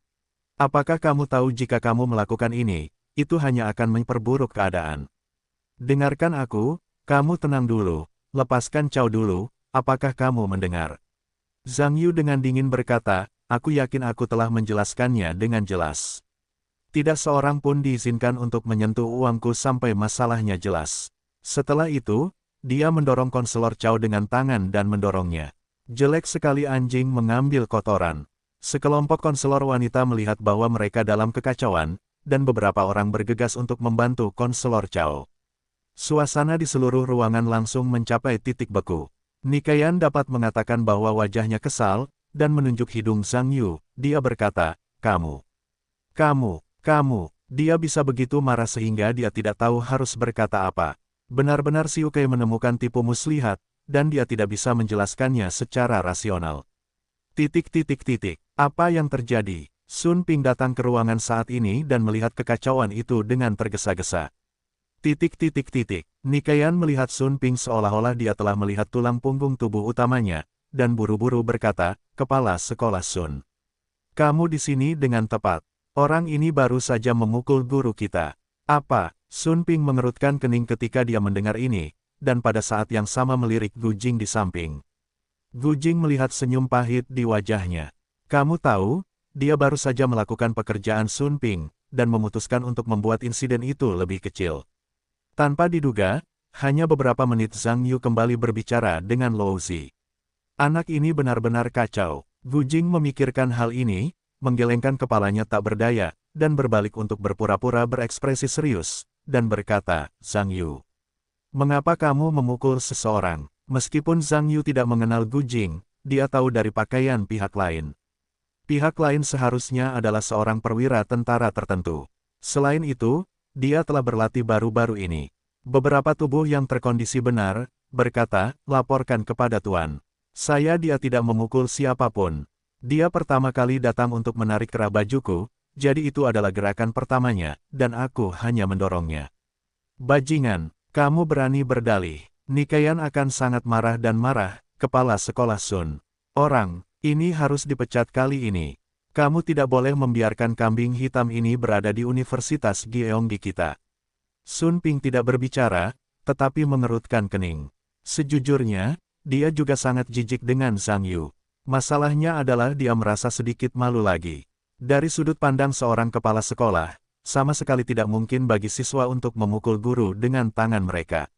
apakah kamu tahu jika kamu melakukan ini, itu hanya akan memperburuk keadaan. Dengarkan aku, kamu tenang dulu, lepaskan Chao dulu, apakah kamu mendengar? Zhang Yu dengan dingin berkata, aku yakin aku telah menjelaskannya dengan jelas. Tidak seorang pun diizinkan untuk menyentuh uangku sampai masalahnya jelas. Setelah itu, dia mendorong konselor Chao dengan tangan dan mendorongnya. Jelek sekali anjing mengambil kotoran. Sekelompok konselor wanita melihat bahwa mereka dalam kekacauan, dan beberapa orang bergegas untuk membantu konselor Chao. Suasana di seluruh ruangan langsung mencapai titik beku. Nikayan dapat mengatakan bahwa wajahnya kesal, dan menunjuk hidung Zhang Yu. Dia berkata, kamu. Dia bisa begitu marah sehingga dia tidak tahu harus berkata apa. Benar-benar Xiu Kei menemukan tipu muslihat, dan dia tidak bisa menjelaskannya secara rasional. Apa yang terjadi? Sun Ping datang ke ruangan saat ini dan melihat kekacauan itu dengan tergesa-gesa. Nikayan melihat Sun Ping seolah-olah dia telah melihat tulang punggung tubuh utamanya, dan buru-buru berkata, Kepala Sekolah Sun. Kamu di sini dengan tepat. Orang ini baru saja memukul guru kita. Apa? Sun Ping mengerutkan kening ketika dia mendengar ini, dan pada saat yang sama melirik Gu Jing di samping. Gu Jing melihat senyum pahit di wajahnya. Kamu tahu, dia baru saja melakukan pekerjaan Sun Ping, dan memutuskan untuk membuat insiden itu lebih kecil. Tanpa diduga, hanya beberapa menit Zhang Yu kembali berbicara dengan Luo Zi. Anak ini benar-benar kacau. Gu Jing memikirkan hal ini, menggelengkan kepalanya tak berdaya, dan berbalik untuk berpura-pura berekspresi serius, dan berkata, Zhang Yu. Mengapa kamu memukul seseorang? Meskipun Zhang Yu tidak mengenal Gu Jing, dia tahu dari pakaian pihak lain. Pihak lain seharusnya adalah seorang perwira tentara tertentu. Selain itu, dia telah berlatih baru-baru ini. Beberapa tubuh yang terkondisi benar, berkata, laporkan kepada Tuan. Dia tidak memukul siapapun. Dia pertama kali datang untuk menarik kerah bajuku, jadi itu adalah gerakan pertamanya, dan aku hanya mendorongnya. Bajingan, kamu berani berdalih. Nikayan akan sangat marah dan marah, Kepala Sekolah Sun. Orang, ini harus dipecat kali ini. Kamu tidak boleh membiarkan kambing hitam ini berada di Universitas Gyeonggi kita. Sun Ping tidak berbicara, tetapi mengerutkan kening. Sejujurnya, dia juga sangat jijik dengan Zhang Yu. Masalahnya adalah dia merasa sedikit malu lagi. Dari sudut pandang seorang kepala sekolah, sama sekali tidak mungkin bagi siswa untuk memukul guru dengan tangan mereka.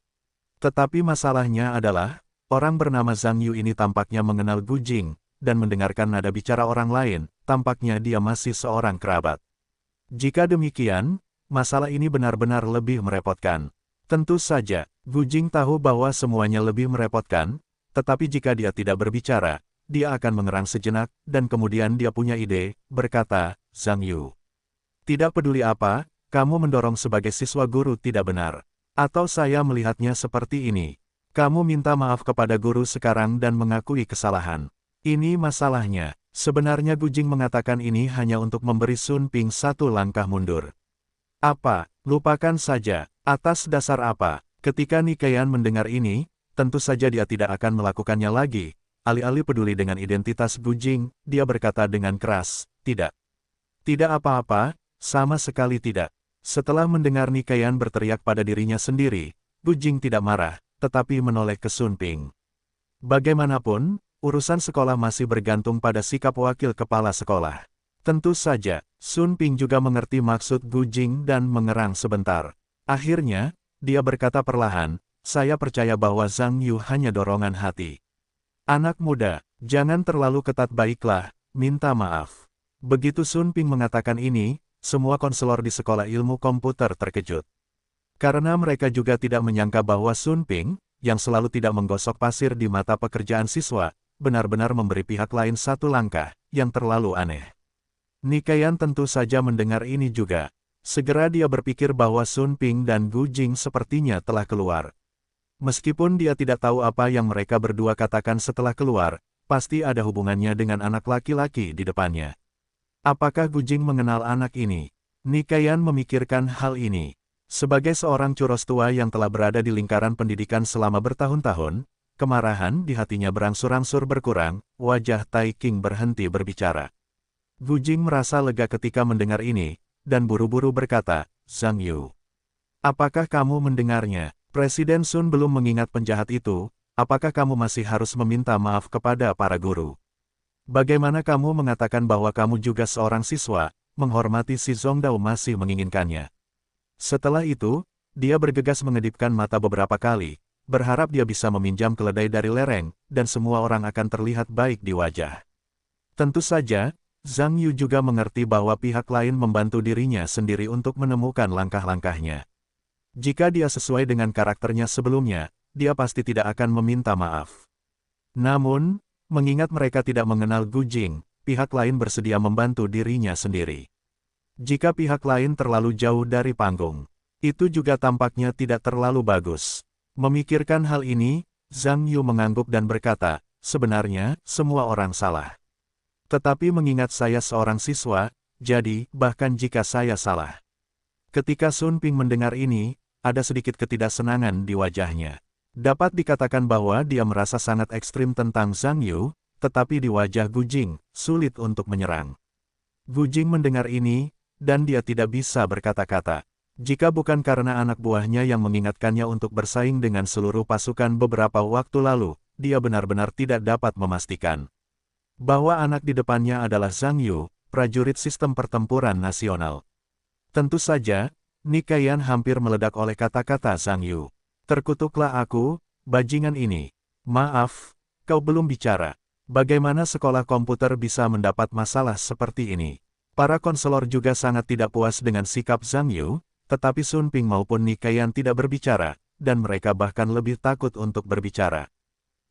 Tetapi masalahnya adalah, orang bernama Zhang Yu ini tampaknya mengenal Gu Jing, dan mendengarkan nada bicara orang lain, tampaknya dia masih seorang kerabat. Jika demikian, masalah ini benar-benar lebih merepotkan. Tentu saja, Gu Jing tahu bahwa semuanya lebih merepotkan, tetapi jika dia tidak berbicara, dia akan mengerang sejenak, dan kemudian dia punya ide, berkata, Zhang Yu. Tidak peduli apa, kamu mendorong sebagai siswa guru tidak benar. Atau saya melihatnya seperti ini. Kamu minta maaf kepada guru sekarang dan mengakui kesalahan. Ini masalahnya. Sebenarnya Gu Jing mengatakan ini hanya untuk memberi Sun Ping satu langkah mundur. Apa? Lupakan saja. Atas dasar apa? Ketika Nikayan mendengar ini, tentu saja dia tidak akan melakukannya lagi. Alih-alih peduli dengan identitas Gu Jing, dia berkata dengan keras, tidak. Tidak apa-apa, sama sekali tidak. Setelah mendengar Nikayan berteriak pada dirinya sendiri, Gu Jing tidak marah, tetapi menoleh ke Sun Ping. Bagaimanapun, urusan sekolah masih bergantung pada sikap wakil kepala sekolah. Tentu saja, Sun Ping juga mengerti maksud Gu Jing dan mengerang sebentar. Akhirnya, dia berkata perlahan, saya percaya bahwa Zhang Yu hanya dorongan hati. Anak muda, jangan terlalu ketat baiklah, minta maaf. Begitu Sun Ping mengatakan ini, semua konselor di sekolah ilmu komputer terkejut. Karena mereka juga tidak menyangka bahwa Sun Ping, yang selalu tidak menggosok pasir di mata pekerjaan siswa, benar-benar memberi pihak lain satu langkah, yang terlalu aneh. Nikayan tentu saja mendengar ini juga. Segera dia berpikir bahwa Sun Ping dan Gu Jing sepertinya telah keluar. Meskipun dia tidak tahu apa yang mereka berdua katakan setelah keluar, pasti ada hubungannya dengan anak laki-laki di depannya. Apakah Gu Jing mengenal anak ini? Nikayan memikirkan hal ini. Sebagai seorang curos tua yang telah berada di lingkaran pendidikan selama bertahun-tahun, kemarahan di hatinya berangsur-angsur berkurang, wajah Tai King berhenti berbicara. Gu Jing merasa lega ketika mendengar ini, dan buru-buru berkata, Zhang Yu. Apakah kamu mendengarnya? Presiden Sun belum mengingat penjahat itu, apakah kamu masih harus meminta maaf kepada para guru? Bagaimana kamu mengatakan bahwa kamu juga seorang siswa, menghormati si Zhongdao masih menginginkannya? Setelah itu, dia bergegas mengedipkan mata beberapa kali, berharap dia bisa meminjam keledai dari lereng, dan semua orang akan terlihat baik di wajah. Tentu saja, Zhang Yu juga mengerti bahwa pihak lain membantu dirinya sendiri untuk menemukan langkah-langkahnya. Jika dia sesuai dengan karakternya sebelumnya, dia pasti tidak akan meminta maaf. Namun, mengingat mereka tidak mengenal Gu Jing, pihak lain bersedia membantu dirinya sendiri. Jika pihak lain terlalu jauh dari panggung, itu juga tampaknya tidak terlalu bagus. Memikirkan hal ini, Zhang Yu mengangguk dan berkata, sebenarnya, semua orang salah. Tetapi mengingat saya seorang siswa, jadi, bahkan jika saya salah. Ketika Sun Ping mendengar ini, ada sedikit ketidaksenangan di wajahnya. Dapat dikatakan bahwa dia merasa sangat ekstrim tentang Zhang Yu, tetapi di wajah Gu Jing, sulit untuk menyerang. Gu Jing mendengar ini, dan dia tidak bisa berkata-kata. Jika bukan karena anak buahnya yang mengingatkannya untuk bersaing dengan seluruh pasukan beberapa waktu lalu, dia benar-benar tidak dapat memastikan bahwa anak di depannya adalah Zhang Yu, prajurit sistem pertempuran nasional. Tentu saja, Nikayan hampir meledak oleh kata-kata Zhang Yu. Terkutuklah aku, bajingan ini. Maaf, kau belum bicara. Bagaimana sekolah komputer bisa mendapat masalah seperti ini? Para konselor juga sangat tidak puas dengan sikap Zhang Yu, tetapi Sun Ping maupun Nikayan tidak berbicara, dan mereka bahkan lebih takut untuk berbicara.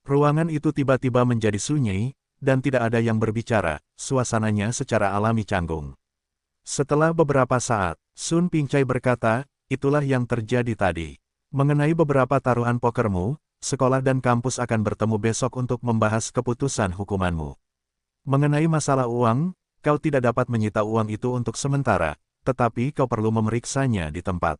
Ruangan itu tiba-tiba menjadi sunyi, dan tidak ada yang berbicara, suasananya secara alami canggung. Setelah beberapa saat, Sun Pingcai berkata, itulah yang terjadi tadi. Mengenai beberapa taruhan pokermu, sekolah dan kampus akan bertemu besok untuk membahas keputusan hukumanmu. Mengenai masalah uang, kau tidak dapat menyita uang itu untuk sementara, tetapi kau perlu memeriksanya di tempat.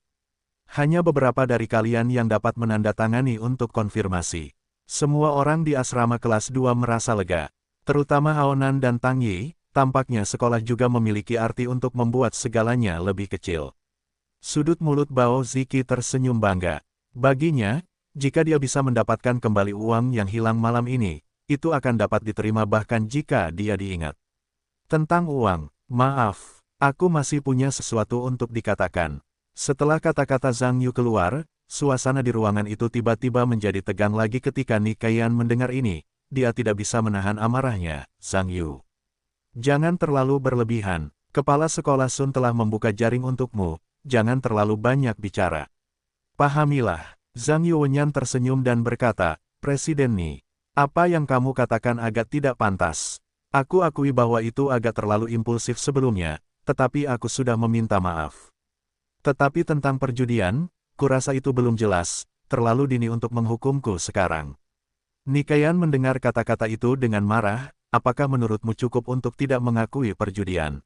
Hanya beberapa dari kalian yang dapat menandatangani untuk konfirmasi. Semua orang di asrama kelas 2 merasa lega, terutama Haonan dan Tang Yi, tampaknya sekolah juga memiliki arti untuk membuat segalanya lebih kecil. Sudut mulut Bao Ziki tersenyum bangga. Baginya, jika dia bisa mendapatkan kembali uang yang hilang malam ini, itu akan dapat diterima bahkan jika dia diingat. Tentang uang, maaf, aku masih punya sesuatu untuk dikatakan. Setelah kata-kata Zhang Yu keluar, Suasana di ruangan itu tiba-tiba menjadi tegang lagi ketika Nikayan mendengar ini. Dia tidak bisa menahan amarahnya. Zhang Yu, jangan terlalu berlebihan. Kepala sekolah Sun telah membuka jaring untukmu. Jangan terlalu banyak bicara. Pahamilah. Zhang Yuwenyan tersenyum dan berkata, Presiden Ni, apa yang kamu katakan agak tidak pantas. Aku akui bahwa itu agak terlalu impulsif sebelumnya, tetapi aku sudah meminta maaf. Tetapi tentang perjudian, kurasa itu belum jelas, terlalu dini untuk menghukumku sekarang. Nikayan mendengar kata-kata itu dengan marah, apakah menurutmu cukup untuk tidak mengakui perjudian?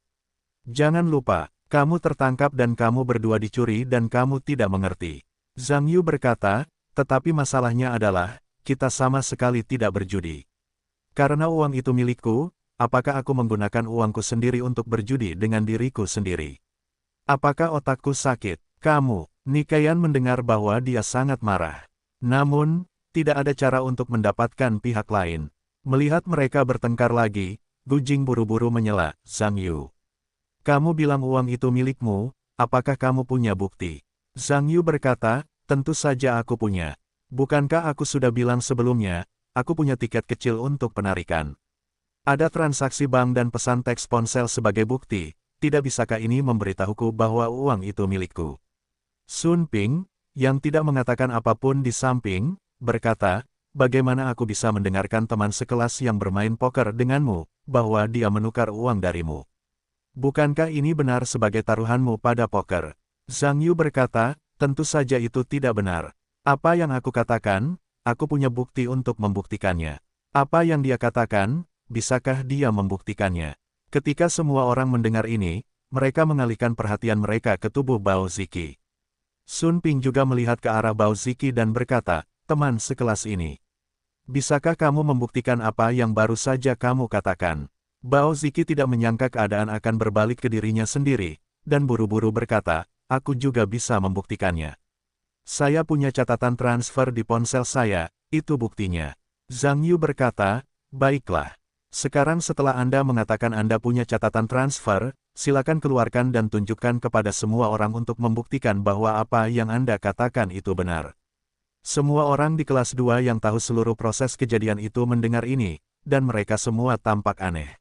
Jangan lupa, kamu tertangkap dan kamu berdua dicuri dan kamu tidak mengerti. Zhang Yu berkata, tetapi masalahnya adalah, kita sama sekali tidak berjudi. Karena uang itu milikku, apakah aku menggunakan uangku sendiri untuk berjudi dengan diriku sendiri? Apakah otakku sakit? Kamu, Nikayan mendengar bahwa dia sangat marah. Namun, tidak ada cara untuk mendapatkan pihak lain. Melihat mereka bertengkar lagi, Gu Jing buru-buru menyela, Zhang Yu. Kamu bilang uang itu milikmu, apakah kamu punya bukti? Zhang Yu berkata, tentu saja aku punya. Bukankah aku sudah bilang sebelumnya, aku punya tiket kecil untuk penarikan. Ada transaksi bank dan pesan teks ponsel sebagai bukti, tidak bisakah ini memberitahuku bahwa uang itu milikku? Sun Ping, yang tidak mengatakan apapun di samping, berkata, bagaimana aku bisa mendengarkan teman sekelas yang bermain poker denganmu, bahwa dia menukar uang darimu? Bukankah ini benar sebagai taruhanmu pada poker? Zhang Yu berkata, tentu saja itu tidak benar. Apa yang aku katakan, aku punya bukti untuk membuktikannya. Apa yang dia katakan, bisakah dia membuktikannya? Ketika semua orang mendengar ini, mereka mengalihkan perhatian mereka ke tubuh Bao Ziki. Sun Ping juga melihat ke arah Bao Ziki dan berkata, teman sekelas ini, bisakah kamu membuktikan apa yang baru saja kamu katakan? Bao Ziki tidak menyangka keadaan akan berbalik ke dirinya sendiri, dan buru-buru berkata, aku juga bisa membuktikannya. Saya punya catatan transfer di ponsel saya, itu buktinya. Zhang Yu berkata, baiklah. Sekarang setelah Anda mengatakan Anda punya catatan transfer, silakan keluarkan dan tunjukkan kepada semua orang untuk membuktikan bahwa apa yang Anda katakan itu benar. Semua orang di kelas 2 yang tahu seluruh proses kejadian itu mendengar ini, dan mereka semua tampak aneh.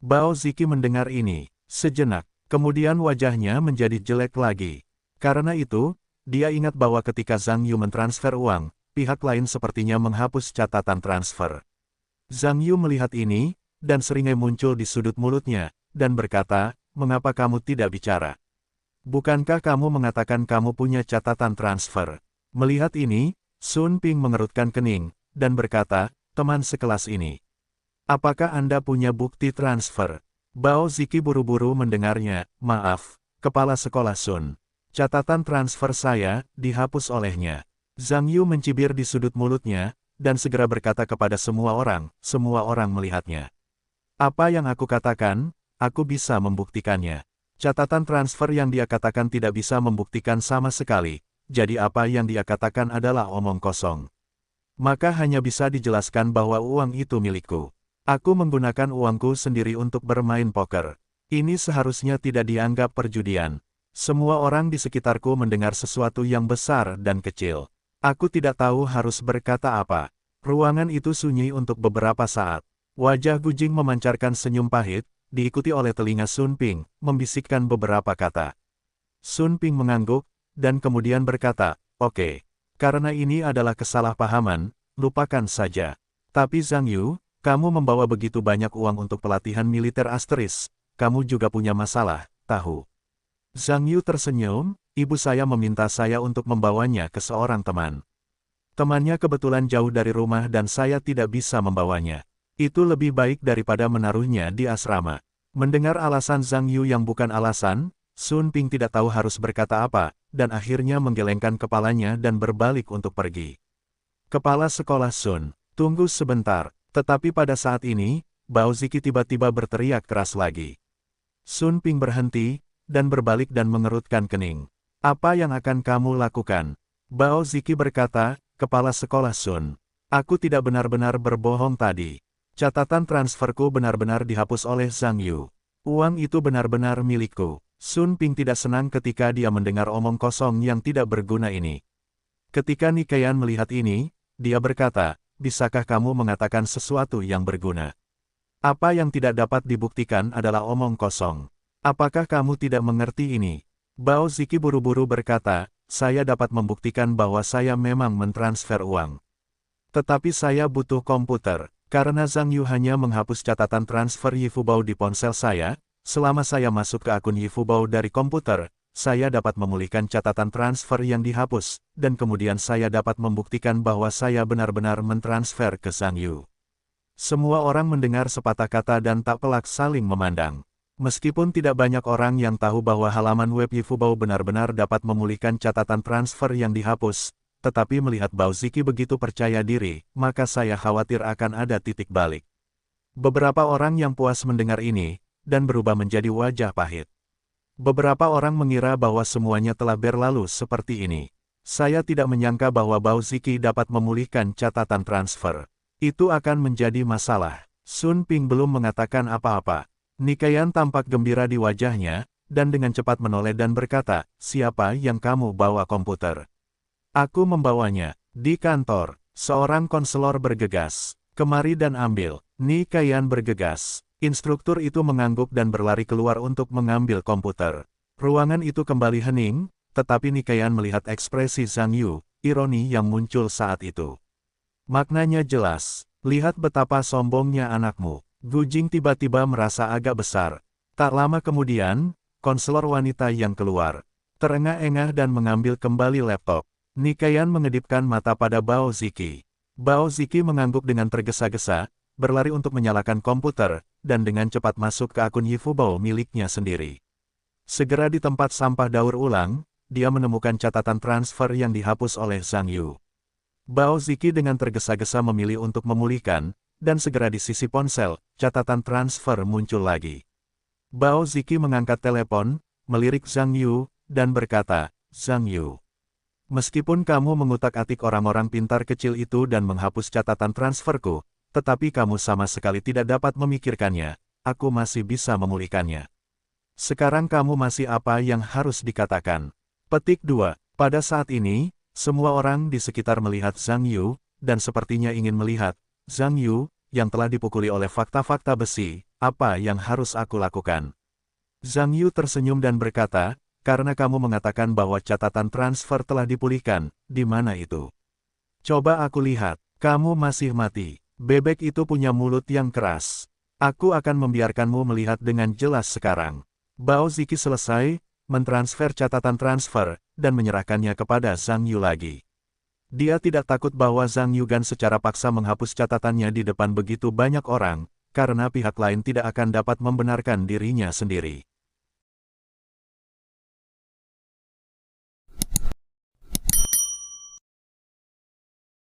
Bao Ziki mendengar ini, sejenak, kemudian wajahnya menjadi jelek lagi. Karena itu, dia ingat bahwa ketika Zhang Yu mentransfer uang, pihak lain sepertinya menghapus catatan transfer. Zhang Yu melihat ini, dan seringai muncul di sudut mulutnya, dan berkata, mengapa kamu tidak bicara? Bukankah kamu mengatakan kamu punya catatan transfer? Melihat ini, Sun Ping mengerutkan kening, dan berkata, teman sekelas ini, apakah Anda punya bukti transfer? Bao Ziki buru-buru mendengarnya, maaf, kepala sekolah Sun. Catatan transfer saya, dihapus olehnya. Zhang Yu mencibir di sudut mulutnya, dan segera berkata kepada semua orang melihatnya. Apa yang aku katakan, aku bisa membuktikannya. Catatan transfer yang dia katakan tidak bisa membuktikan sama sekali, jadi apa yang dia katakan adalah omong kosong. Maka hanya bisa dijelaskan bahwa uang itu milikku. Aku menggunakan uangku sendiri untuk bermain poker. Ini seharusnya tidak dianggap perjudian. Semua orang di sekitarku mendengar sesuatu yang besar dan kecil. Aku tidak tahu harus berkata apa. Ruangan itu sunyi untuk beberapa saat. Wajah Gu Jing memancarkan senyum pahit, diikuti oleh telinga Sun Ping, membisikkan beberapa kata. Sun Ping mengangguk, dan kemudian berkata, oke. Karena ini adalah kesalahpahaman, lupakan saja. Tapi Zhang Yu, kamu membawa begitu banyak uang untuk pelatihan militer asteris, kamu juga punya masalah, tahu. Zhang Yu tersenyum, ibu saya meminta saya untuk membawanya ke seorang teman. Temannya kebetulan jauh dari rumah dan saya tidak bisa membawanya. Itu lebih baik daripada menaruhnya di asrama. Mendengar alasan Zhang Yu yang bukan alasan, Sun Ping tidak tahu harus berkata apa, dan akhirnya menggelengkan kepalanya dan berbalik untuk pergi. Kepala sekolah Sun, tunggu sebentar. Tetapi pada saat ini, Bao Ziki tiba-tiba berteriak keras lagi. Sun Ping berhenti, dan berbalik dan mengerutkan kening. Apa yang akan kamu lakukan? Bao Ziki berkata, kepala sekolah Sun. Aku tidak benar-benar berbohong tadi. Catatan transferku benar-benar dihapus oleh Zhang Yu. Uang itu benar-benar milikku. Sun Ping tidak senang ketika dia mendengar omong kosong yang tidak berguna ini. Ketika Nikayan melihat ini, dia berkata, bisakah kamu mengatakan sesuatu yang berguna? Apa yang tidak dapat dibuktikan adalah omong kosong. Apakah kamu tidak mengerti ini? Bao Ziki buru-buru berkata, saya dapat membuktikan bahwa saya memang mentransfer uang. Tetapi saya butuh komputer, karena Zhang Yu hanya menghapus catatan transfer Yifubao di ponsel saya, selama saya masuk ke akun Yifubao dari komputer, saya dapat memulihkan catatan transfer yang dihapus, dan kemudian saya dapat membuktikan bahwa saya benar-benar mentransfer ke Zhang Yu. Semua orang mendengar sepatah kata dan tak pelak saling memandang. Meskipun tidak banyak orang yang tahu bahwa halaman web Yifubao benar-benar dapat memulihkan catatan transfer yang dihapus, tetapi melihat Bao Ziki begitu percaya diri, maka saya khawatir akan ada titik balik. Beberapa orang yang puas mendengar ini, dan berubah menjadi wajah pahit. Beberapa orang mengira bahwa semuanya telah berlalu seperti ini. Saya tidak menyangka bahwa Bao Ziki dapat memulihkan catatan transfer. Itu akan menjadi masalah. Sun Ping belum mengatakan apa-apa. Nikayan tampak gembira di wajahnya, dan dengan cepat menoleh dan berkata, siapa yang kamu bawa komputer? Aku membawanya. Di kantor, seorang konselor bergegas. Kemari dan ambil. Nikayan bergegas. Instruktur itu mengangguk dan berlari keluar untuk mengambil komputer. Ruangan itu kembali hening, tetapi Nikayan melihat ekspresi Zhang Yu, ironi yang muncul saat itu. Maknanya jelas, lihat betapa sombongnya anakmu. Gu Jing tiba-tiba merasa agak besar. Tak lama kemudian, konselor wanita yang keluar, terengah-engah dan mengambil kembali laptop. Nikayan mengedipkan mata pada Bao Ziki. Bao Ziki mengangguk dengan tergesa-gesa, berlari untuk menyalakan komputer, dan dengan cepat masuk ke akun Yifubao miliknya sendiri. Segera di tempat sampah daur ulang, dia menemukan catatan transfer yang dihapus oleh Zhang Yu. Bao Ziki dengan tergesa-gesa memilih untuk memulihkan, dan segera di sisi ponsel, catatan transfer muncul lagi. Bao Ziki mengangkat telepon, melirik Zhang Yu, dan berkata, Zhang Yu, meskipun kamu mengutak-atik orang-orang pintar kecil itu dan menghapus catatan transferku, tetapi kamu sama sekali tidak dapat memikirkannya, aku masih bisa memulihkannya. Sekarang kamu masih apa yang harus dikatakan? Petik 2. Pada saat ini, semua orang di sekitar melihat Zhang Yu, dan sepertinya ingin melihat, Zhang Yu, yang telah dipukuli oleh fakta-fakta besi, apa yang harus aku lakukan? Zhang Yu tersenyum dan berkata, karena kamu mengatakan bahwa catatan transfer telah dipulihkan, di mana itu? Coba aku lihat, kamu masih mati. Bebek itu punya mulut yang keras. Aku akan membiarkanmu melihat dengan jelas sekarang. Bao Ziki selesai, mentransfer catatan transfer, dan menyerahkannya kepada Zhang Yu lagi. Dia tidak takut bahwa Zhang Yugan secara paksa menghapus catatannya di depan begitu banyak orang, karena pihak lain tidak akan dapat membenarkan dirinya sendiri.